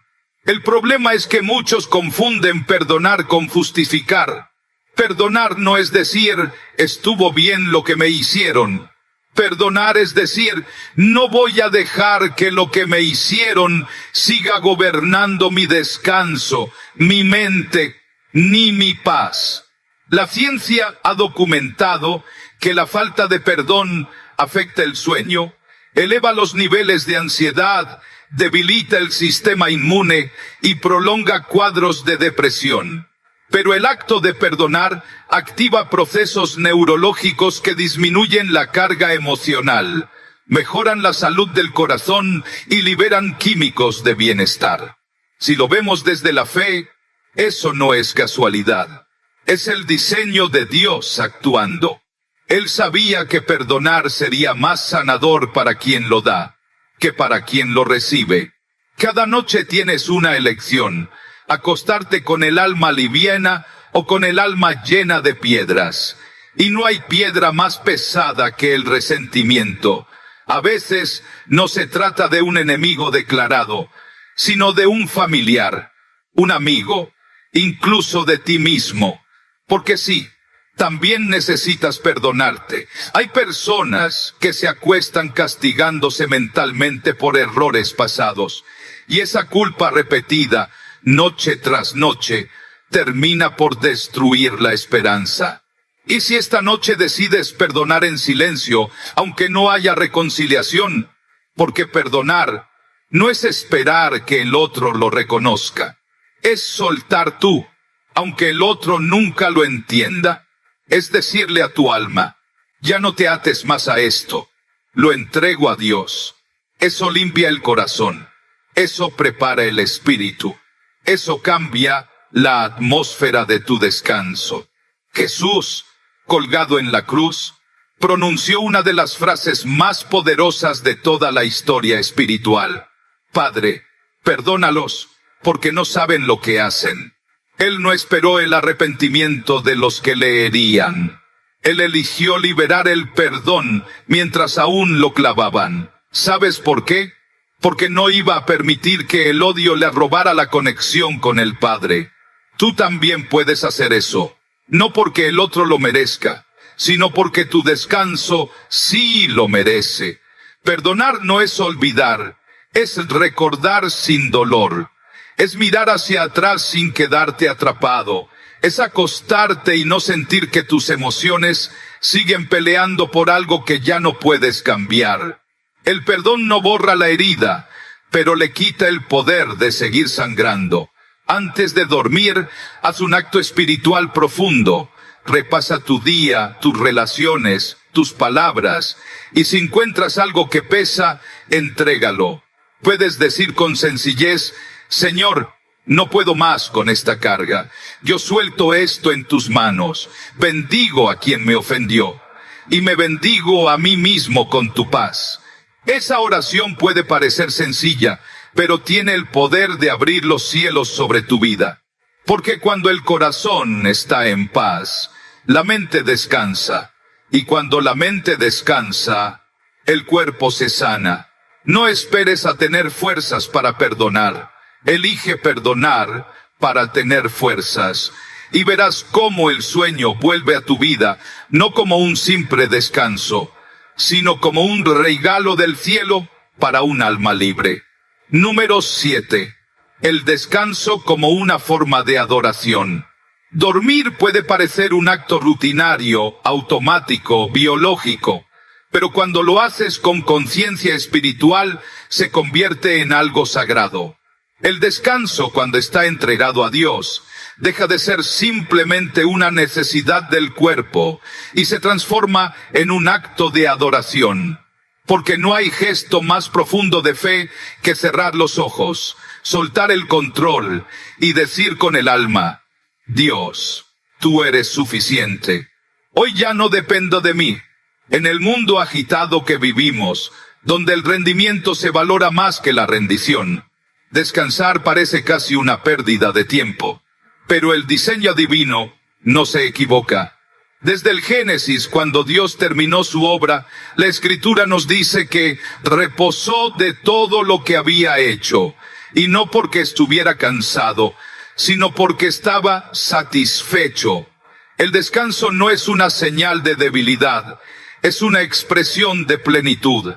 El problema es que muchos confunden perdonar con justificar. Perdonar no es decir, estuvo bien lo que me hicieron. Perdonar es decir, no voy a dejar que lo que me hicieron siga gobernando mi descanso, mi mente, ni mi paz. La ciencia ha documentado que la falta de perdón afecta el sueño, eleva los niveles de ansiedad, debilita el sistema inmune y prolonga cuadros de depresión. Pero el acto de perdonar activa procesos neurológicos que disminuyen la carga emocional, mejoran la salud del corazón y liberan químicos de bienestar. Si lo vemos desde la fe, eso no es casualidad. Es el diseño de Dios actuando. Él sabía que perdonar sería más sanador para quien lo da que para quien lo recibe. Cada noche tienes una elección: acostarte con el alma liviana o con el alma llena de piedras. Y no hay piedra más pesada que el resentimiento. A veces no se trata de un enemigo declarado, sino de un familiar, un amigo, incluso de ti mismo. Porque sí, también necesitas perdonarte. Hay personas que se acuestan castigándose mentalmente por errores pasados, y esa culpa repetida, noche tras noche, termina por destruir la esperanza. Y si esta noche decides perdonar en silencio, aunque no haya reconciliación, porque perdonar no es esperar que el otro lo reconozca, es soltar tú, aunque el otro nunca lo entienda. Es decirle a tu alma, ya no te ates más a esto, lo entrego a Dios. Eso limpia el corazón, eso prepara el espíritu, eso cambia la atmósfera de tu descanso. Jesús, colgado en la cruz, pronunció una de las frases más poderosas de toda la historia espiritual: Padre, perdónalos, porque no saben lo que hacen. Él no esperó el arrepentimiento de los que le herían. Él eligió liberar el perdón mientras aún lo clavaban. ¿Sabes por qué? Porque no iba a permitir que el odio le robara la conexión con el Padre. Tú también puedes hacer eso, no porque el otro lo merezca, sino porque tu descanso sí lo merece. Perdonar no es olvidar, es recordar sin dolor. Es mirar hacia atrás sin quedarte atrapado. Es acostarte y no sentir que tus emociones siguen peleando por algo que ya no puedes cambiar. El perdón no borra la herida, pero le quita el poder de seguir sangrando. Antes de dormir, haz un acto espiritual profundo. Repasa tu día, tus relaciones, tus palabras, y si encuentras algo que pesa, entrégalo. Puedes decir con sencillez: Señor, no puedo más con esta carga. Yo suelto esto en tus manos. Bendigo a quien me ofendió, y me bendigo a mí mismo con tu paz. Esa oración puede parecer sencilla, pero tiene el poder de abrir los cielos sobre tu vida. Porque cuando el corazón está en paz, la mente descansa. Y cuando la mente descansa, el cuerpo se sana. No esperes a tener fuerzas para perdonar. Elige perdonar para tener fuerzas, y verás cómo el sueño vuelve a tu vida, no como un simple descanso, sino como un regalo del cielo para un alma libre. Número 7. El descanso como una forma de adoración. Dormir puede parecer un acto rutinario, automático, biológico, pero cuando lo haces con conciencia espiritual, se convierte en algo sagrado. El descanso, cuando está entregado a Dios, deja de ser simplemente una necesidad del cuerpo y se transforma en un acto de adoración. Porque no hay gesto más profundo de fe que cerrar los ojos, soltar el control y decir con el alma: Dios, tú eres suficiente. Hoy ya no dependo de mí. En el mundo agitado que vivimos, donde el rendimiento se valora más que la rendición, descansar parece casi una pérdida de tiempo. Pero el diseño divino no se equivoca. Desde el Génesis, cuando Dios terminó su obra, la Escritura nos dice que reposó de todo lo que había hecho, y no porque estuviera cansado, sino porque estaba satisfecho. El descanso no es una señal de debilidad, es una expresión de plenitud.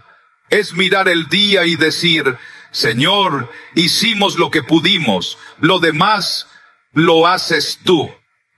Es mirar el día y decir, Señor, hicimos lo que pudimos, lo demás lo haces tú.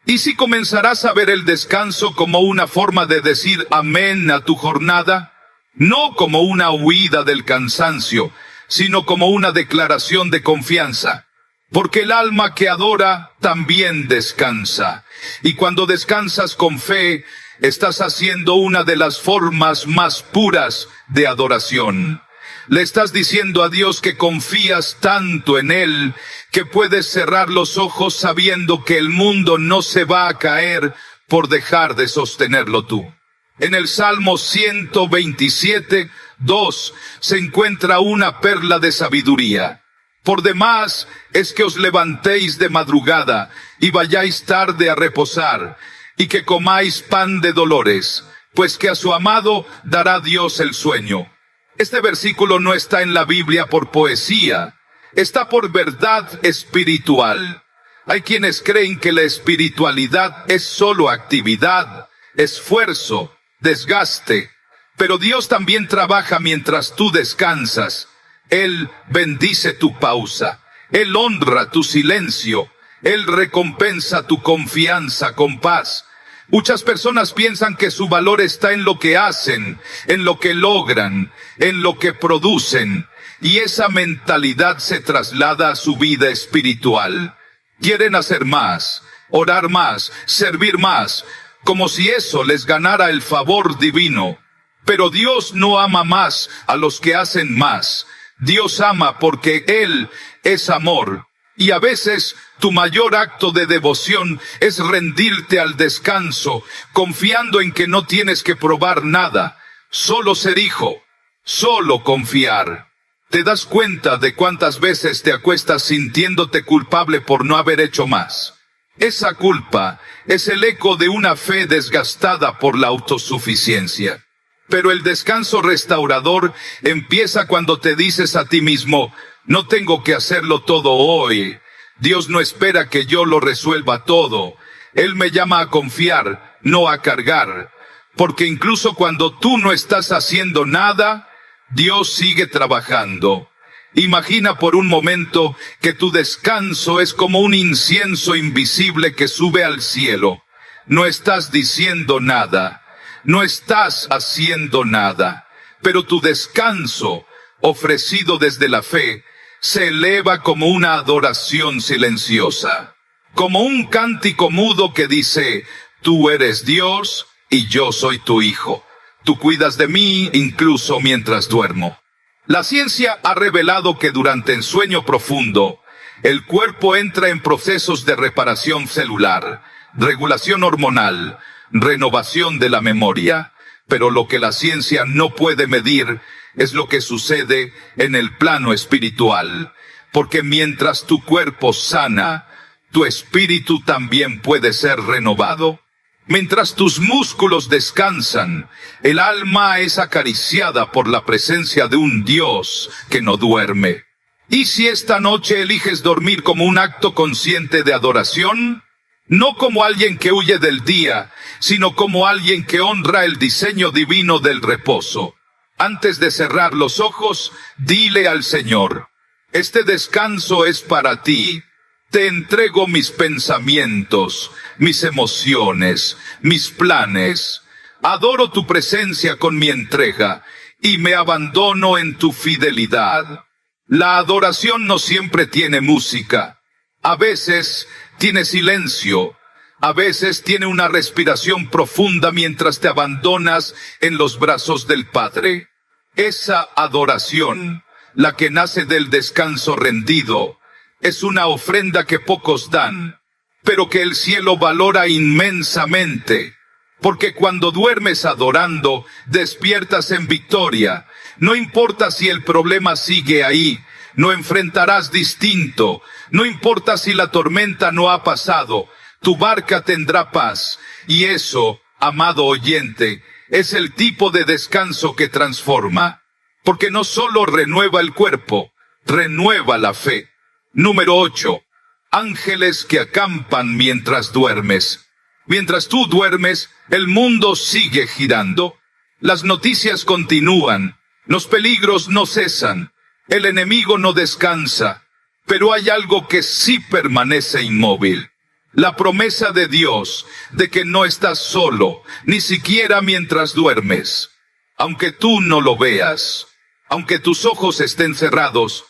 Y si comenzarás a ver el descanso como una forma de decir amén a tu jornada, no como una huida del cansancio, sino como una declaración de confianza. Porque el alma que adora también descansa. Y cuando descansas con fe, estás haciendo una de las formas más puras de adoración. Le estás diciendo a Dios que confías tanto en Él, que puedes cerrar los ojos sabiendo que el mundo no se va a caer por dejar de sostenerlo tú. En el Salmo 127, 2, se encuentra una perla de sabiduría. Por demás es que os levantéis de madrugada y vayáis tarde a reposar, y que comáis pan de dolores, pues que a su amado dará Dios el sueño. Este versículo no está en la Biblia por poesía, está por verdad espiritual. Hay quienes creen que la espiritualidad es solo actividad, esfuerzo, desgaste, pero Dios también trabaja mientras tú descansas. Él bendice tu pausa, Él honra tu silencio, Él recompensa tu confianza con paz. Muchas personas piensan que su valor está en lo que hacen, en lo que logran, en lo que producen, y esa mentalidad se traslada a su vida espiritual. Quieren hacer más, orar más, servir más, como si eso les ganara el favor divino. Pero Dios no ama más a los que hacen más. Dios ama porque Él es amor. Y a veces tu mayor acto de devoción es rendirte al descanso, confiando en que no tienes que probar nada, solo ser hijo, solo confiar. ¿Te das cuenta de cuántas veces te acuestas sintiéndote culpable por no haber hecho más? Esa culpa es el eco de una fe desgastada por la autosuficiencia. Pero el descanso restaurador empieza cuando te dices a ti mismo, no tengo que hacerlo todo hoy. Dios no espera que yo lo resuelva todo. Él me llama a confiar, no a cargar. Porque incluso cuando tú no estás haciendo nada, Dios sigue trabajando. Imagina por un momento que tu descanso es como un incienso invisible que sube al cielo. No estás diciendo nada. No estás haciendo nada, pero tu descanso, ofrecido desde la fe, se eleva como una adoración silenciosa, como un cántico mudo que dice, tú eres Dios y yo soy tu hijo. Tú cuidas de mí incluso mientras duermo. La ciencia ha revelado que durante el sueño profundo, el cuerpo entra en procesos de reparación celular, regulación hormonal, renovación de la memoria, pero lo que la ciencia no puede medir es lo que sucede en el plano espiritual, porque mientras tu cuerpo sana, tu espíritu también puede ser renovado. Mientras tus músculos descansan, el alma es acariciada por la presencia de un Dios que no duerme. ¿Y si esta noche eliges dormir como un acto consciente de adoración? No como alguien que huye del día, sino como alguien que honra el diseño divino del reposo. Antes de cerrar los ojos, dile al Señor, este descanso es para ti. Te entrego mis pensamientos, mis emociones, mis planes. Adoro tu presencia con mi entrega y me abandono en tu fidelidad. La adoración no siempre tiene música. A veces tiene silencio. A veces tiene una respiración profunda mientras te abandonas en los brazos del Padre. Esa adoración, la que nace del descanso rendido, es una ofrenda que pocos dan, pero que el cielo valora inmensamente. Porque cuando duermes adorando, despiertas en victoria. No importa si el problema sigue ahí, no enfrentarás distinto. No importa si la tormenta no ha pasado, tu barca tendrá paz. Y eso, amado oyente, es el tipo de descanso que transforma. Porque no solo renueva el cuerpo, renueva la fe. Número 8. Ángeles que acampan mientras duermes. Mientras tú duermes, el mundo sigue girando. Las noticias continúan. Los peligros no cesan. El enemigo no descansa. Pero hay algo que sí permanece inmóvil. La promesa de Dios de que no estás solo, ni siquiera mientras duermes. Aunque tú no lo veas, aunque tus ojos estén cerrados,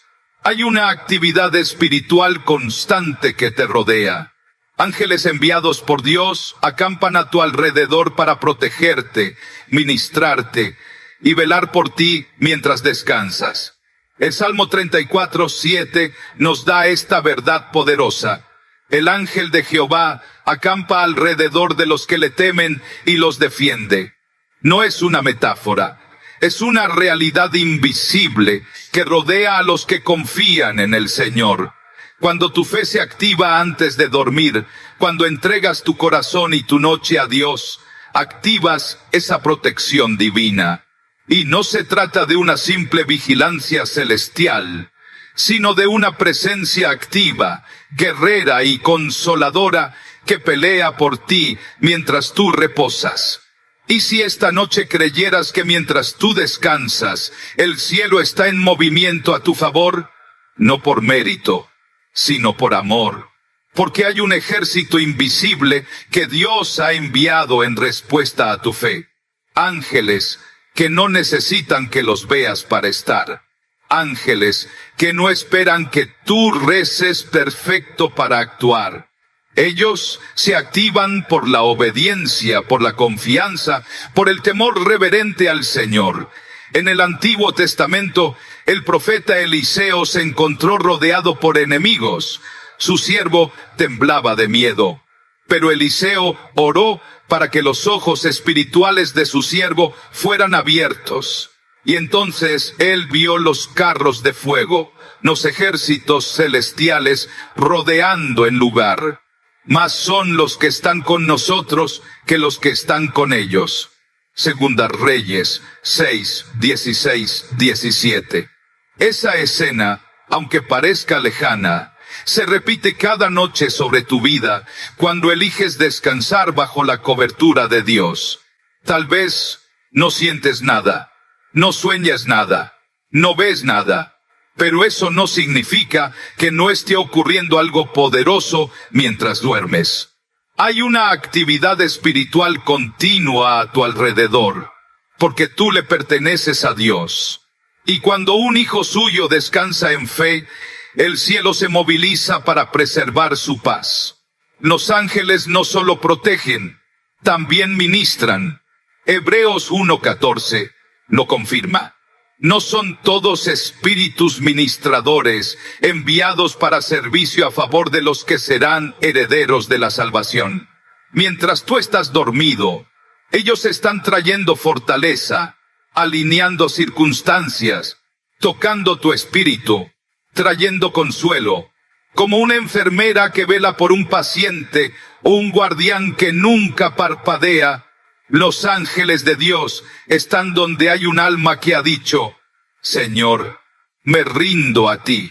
hay una actividad espiritual constante que te rodea. Ángeles enviados por Dios acampan a tu alrededor para protegerte, ministrarte y velar por ti mientras descansas. El Salmo 34:7 nos da esta verdad poderosa. El ángel de Jehová acampa alrededor de los que le temen y los defiende. No es una metáfora, es una realidad invisible que rodea a los que confían en el Señor. Cuando tu fe se activa antes de dormir, cuando entregas tu corazón y tu noche a Dios, activas esa protección divina. Y no se trata de una simple vigilancia celestial, sino de una presencia activa, guerrera y consoladora que pelea por ti mientras tú reposas. Y si esta noche creyeras que mientras tú descansas, el cielo está en movimiento a tu favor, no por mérito, sino por amor, porque hay un ejército invisible que Dios ha enviado en respuesta a tu fe. Ángeles que no necesitan que los veas para estar. Ángeles que no esperan que tú reces perfecto para actuar. Ellos se activan por la obediencia, por la confianza, por el temor reverente al Señor. En el Antiguo Testamento, el profeta Eliseo se encontró rodeado por enemigos. Su siervo temblaba de miedo. Pero Eliseo oró para que los ojos espirituales de su siervo fueran abiertos. Y entonces él vio los carros de fuego, los ejércitos celestiales rodeando el lugar. Más son los que están con nosotros que los que están con ellos. Segunda Reyes 6, 16, 17. Esa escena, aunque parezca lejana, se repite cada noche sobre tu vida cuando eliges descansar bajo la cobertura de Dios. Tal vez no sientes nada, no sueñas nada, no ves nada, pero eso no significa que no esté ocurriendo algo poderoso mientras duermes. Hay una actividad espiritual continua a tu alrededor, porque tú le perteneces a Dios. Y cuando un hijo suyo descansa en fe, el cielo se moviliza para preservar su paz. Los ángeles no solo protegen, también ministran. Hebreos 1:14 lo confirma. No son todos espíritus ministradores enviados para servicio a favor de los que serán herederos de la salvación. Mientras tú estás dormido, ellos están trayendo fortaleza, alineando circunstancias, tocando tu espíritu, trayendo consuelo, como una enfermera que vela por un paciente o un guardián que nunca parpadea. Los ángeles de Dios están donde hay un alma que ha dicho: Señor, me rindo a ti.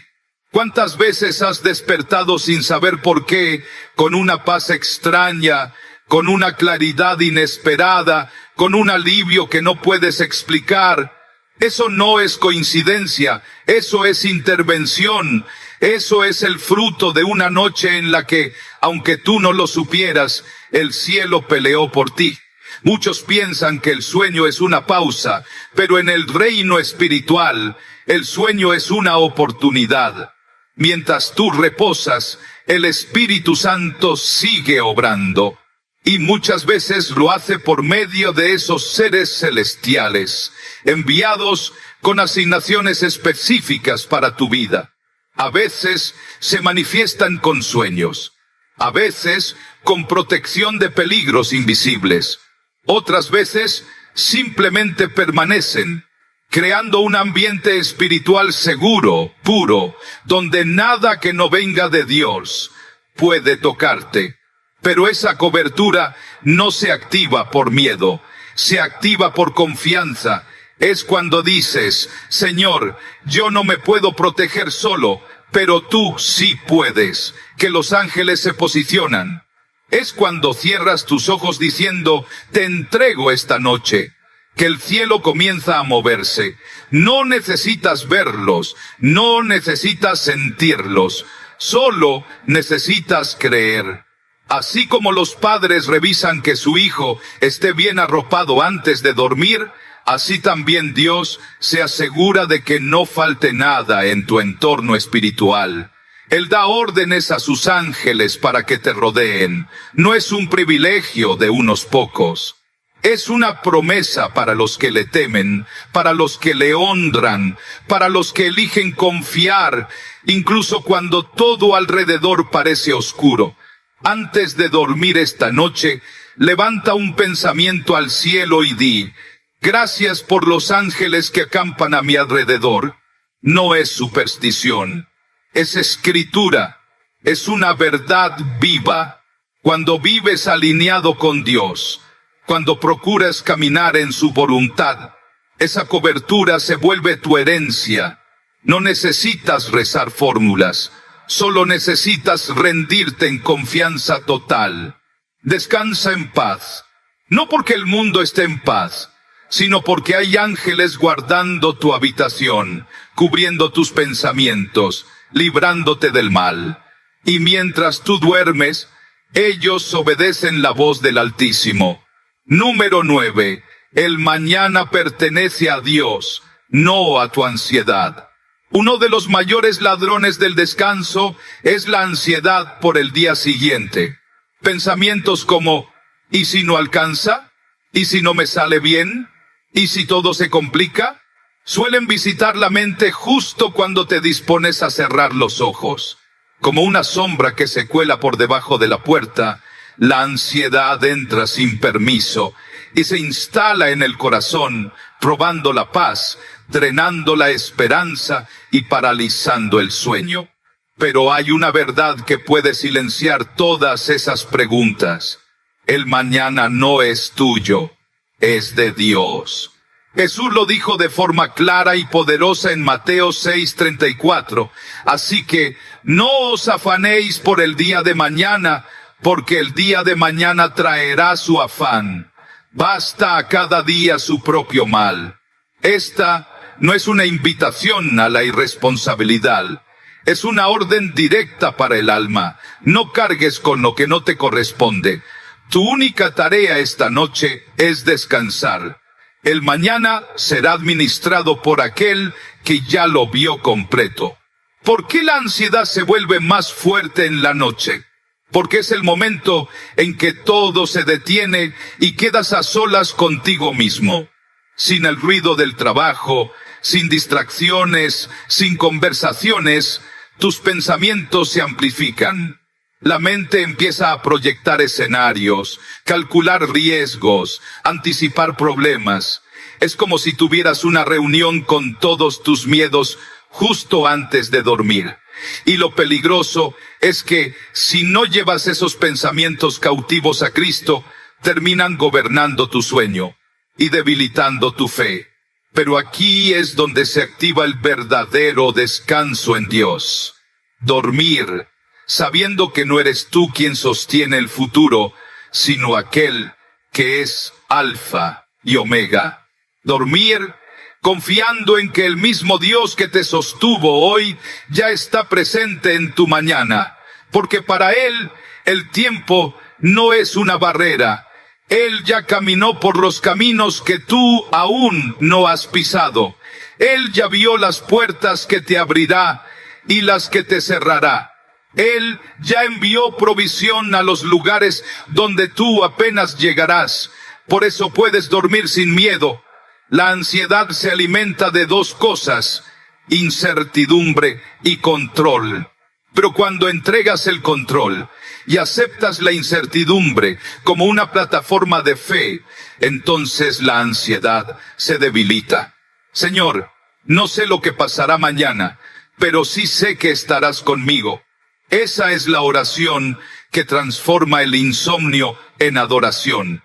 ¿Cuántas veces has despertado sin saber por qué, con una paz extraña, con una claridad inesperada, con un alivio que no puedes explicar? Eso no es coincidencia, eso es intervención, eso es el fruto de una noche en la que, aunque tú no lo supieras, el cielo peleó por ti. Muchos piensan que el sueño es una pausa, pero en el reino espiritual, el sueño es una oportunidad. Mientras tú reposas, el Espíritu Santo sigue obrando. Y muchas veces lo hace por medio de esos seres celestiales, enviados con asignaciones específicas para tu vida. A veces se manifiestan con sueños, a veces con protección de peligros invisibles. Otras veces simplemente permanecen, creando un ambiente espiritual seguro, puro, donde nada que no venga de Dios puede tocarte. Pero esa cobertura no se activa por miedo, se activa por confianza. Es cuando dices: Señor, yo no me puedo proteger solo, pero tú sí puedes, que los ángeles se posicionan. Es cuando cierras tus ojos diciendo, te entrego esta noche, que el cielo comienza a moverse. No necesitas verlos, no necesitas sentirlos, solo necesitas creer. Así como los padres revisan que su hijo esté bien arropado antes de dormir, así también Dios se asegura de que no falte nada en tu entorno espiritual. Él da órdenes a sus ángeles para que te rodeen. No es un privilegio de unos pocos. Es una promesa para los que le temen, para los que le honran, para los que eligen confiar, incluso cuando todo alrededor parece oscuro. Antes de dormir esta noche, levanta un pensamiento al cielo y di, gracias por los ángeles que acampan a mi alrededor. No es superstición, es escritura, es una verdad viva. Cuando vives alineado con Dios, cuando procuras caminar en su voluntad, esa cobertura se vuelve tu herencia. No necesitas rezar fórmulas, solo necesitas rendirte en confianza total. Descansa en paz, no porque el mundo esté en paz, sino porque hay ángeles guardando tu habitación, cubriendo tus pensamientos, librándote del mal. Y mientras tú duermes, ellos obedecen la voz del Altísimo. Número 9. El mañana pertenece a Dios, no a tu ansiedad. Uno de los mayores ladrones del descanso es la ansiedad por el día siguiente. Pensamientos como, ¿y si no alcanza? ¿Y si no me sale bien? ¿Y si todo se complica? Suelen visitar la mente justo cuando te dispones a cerrar los ojos. Como una sombra que se cuela por debajo de la puerta, la ansiedad entra sin permiso y se instala en el corazón, robando la paz, drenando la esperanza y paralizando el sueño. Pero hay una verdad que puede silenciar todas esas preguntas. El mañana no es tuyo, es de Dios. Jesús lo dijo de forma clara y poderosa en Mateo 6:34. Así que no os afanéis por el día de mañana, porque el día de mañana traerá su afán. Basta a cada día su propio mal. Esta no es una invitación a la irresponsabilidad. Es una orden directa para el alma. No cargues con lo que no te corresponde. Tu única tarea esta noche es descansar. El mañana será administrado por aquel que ya lo vio completo. ¿Por qué la ansiedad se vuelve más fuerte en la noche? Porque es el momento en que todo se detiene y quedas a solas contigo mismo. Sin el ruido del trabajo, sin distracciones, sin conversaciones, tus pensamientos se amplifican. La mente empieza a proyectar escenarios, calcular riesgos, anticipar problemas. Es como si tuvieras una reunión con todos tus miedos justo antes de dormir. Y lo peligroso es que si no llevas esos pensamientos cautivos a Cristo, terminan gobernando tu sueño y debilitando tu fe. Pero aquí es donde se activa el verdadero descanso en Dios. Dormir, sabiendo que no eres tú quien sostiene el futuro, sino aquel que es Alfa y Omega. Dormir, confiando en que el mismo Dios que te sostuvo hoy ya está presente en tu mañana, porque para Él el tiempo no es una barrera. Él ya caminó por los caminos que tú aún no has pisado. Él ya vio las puertas que te abrirá y las que te cerrará. Él ya envió provisión a los lugares donde tú apenas llegarás. Por eso puedes dormir sin miedo. La ansiedad se alimenta de dos cosas: incertidumbre y control. Pero cuando entregas el control y aceptas la incertidumbre como una plataforma de fe, entonces la ansiedad se debilita. Señor, no sé lo que pasará mañana, pero sí sé que estarás conmigo. Esa es la oración que transforma el insomnio en adoración.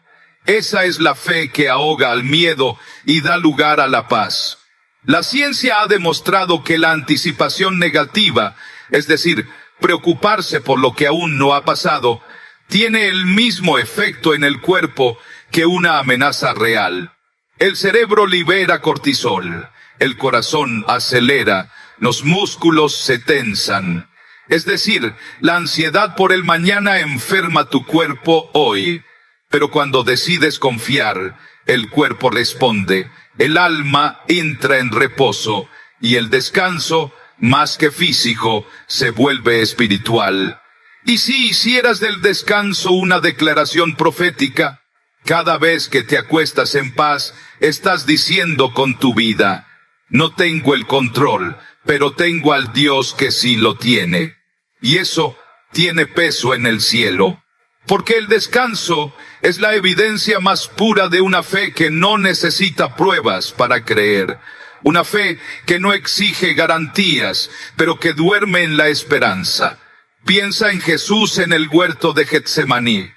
Esa es la fe que ahoga al miedo y da lugar a la paz. La ciencia ha demostrado que la anticipación negativa, es decir, preocuparse por lo que aún no ha pasado, tiene el mismo efecto en el cuerpo que una amenaza real. El cerebro libera cortisol, el corazón acelera, los músculos se tensan. Es decir, la ansiedad por el mañana enferma tu cuerpo hoy. Pero cuando decides confiar, el cuerpo responde, el alma entra en reposo, y el descanso, más que físico, se vuelve espiritual. Y si hicieras del descanso una declaración profética, cada vez que te acuestas en paz, estás diciendo con tu vida, no tengo el control, pero tengo al Dios que sí lo tiene. Y eso tiene peso en el cielo. Porque el descanso es la evidencia más pura de una fe que no necesita pruebas para creer. Una fe que no exige garantías, pero que duerme en la esperanza. Piensa en Jesús en el huerto de Getsemaní.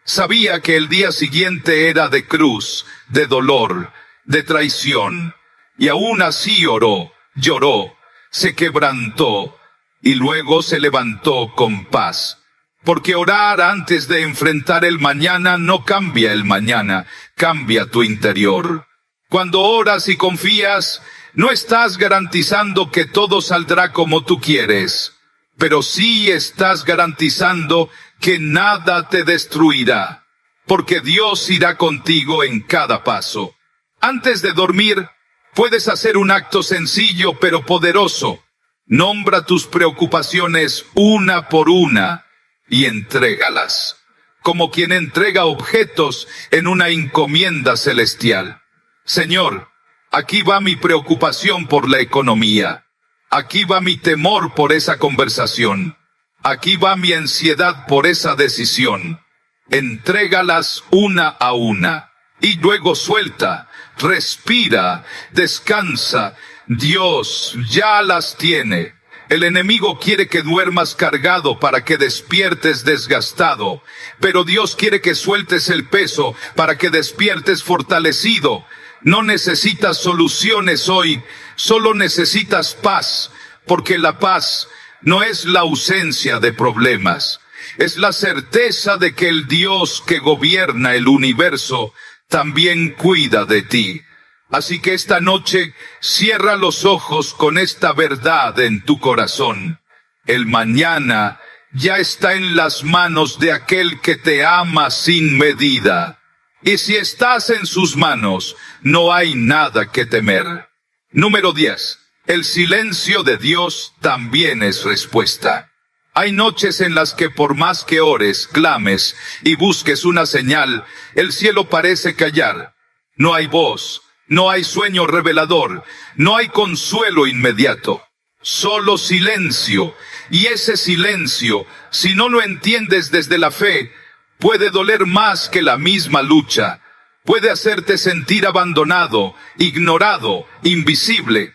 Sabía que el día siguiente era de cruz, de dolor, de traición. Y aún así oró, lloró, se quebrantó, y luego se levantó con paz. Porque orar antes de enfrentar el mañana no cambia el mañana, cambia tu interior. Cuando oras y confías, no estás garantizando que todo saldrá como tú quieres, pero sí estás garantizando que nada te destruirá, porque Dios irá contigo en cada paso. Antes de dormir, puedes hacer un acto sencillo pero poderoso. Nombra tus preocupaciones una por una y entrégalas, como quien entrega objetos en una encomienda celestial. Señor, aquí va mi preocupación por la economía. Aquí va mi temor por esa conversación. Aquí va mi ansiedad por esa decisión. Entrégalas una a una. Y luego suelta, respira, descansa. Dios ya las tiene. El enemigo quiere que duermas cargado para que despiertes desgastado. Pero Dios quiere que sueltes el peso para que despiertes fortalecido. No necesitas soluciones hoy, solo necesitas paz, porque la paz no es la ausencia de problemas, es la certeza de que el Dios que gobierna el universo también cuida de ti. Así que esta noche cierra los ojos con esta verdad en tu corazón. El mañana ya está en las manos de aquel que te ama sin medida. Y si estás en sus manos, no hay nada que temer. Número 10. El silencio de Dios también es respuesta. Hay noches en las que por más que ores, clames y busques una señal, el cielo parece callar. No hay voz, no hay sueño revelador, no hay consuelo inmediato. Solo silencio. Y ese silencio, si no lo entiendes desde la fe, puede doler más que la misma lucha. Puede hacerte sentir abandonado, ignorado, invisible.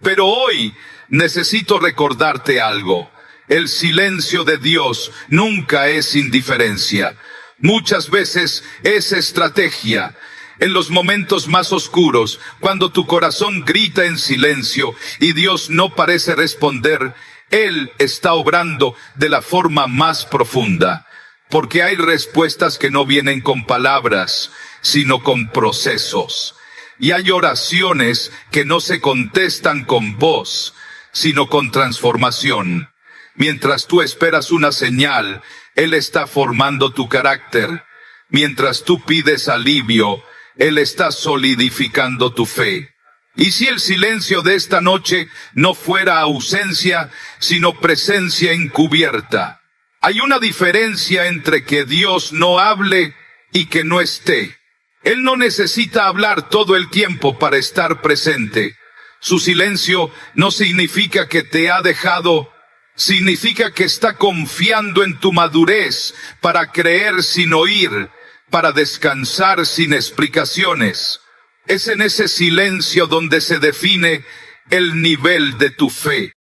Pero hoy necesito recordarte algo. El silencio de Dios nunca es indiferencia. Muchas veces es estrategia. En los momentos más oscuros, cuando tu corazón grita en silencio y Dios no parece responder, Él está obrando de la forma más profunda. Porque hay respuestas que no vienen con palabras, sino con procesos. Y hay oraciones que no se contestan con voz, sino con transformación. Mientras tú esperas una señal, Él está formando tu carácter. Mientras tú pides alivio, Él está solidificando tu fe. Y si el silencio de esta noche no fuera ausencia, sino presencia encubierta. Hay una diferencia entre que Dios no hable y que no esté. Él no necesita hablar todo el tiempo para estar presente. Su silencio no significa que te ha dejado, significa que está confiando en tu madurez para creer sin oír, para descansar sin explicaciones. Es en ese silencio donde se define el nivel de tu fe.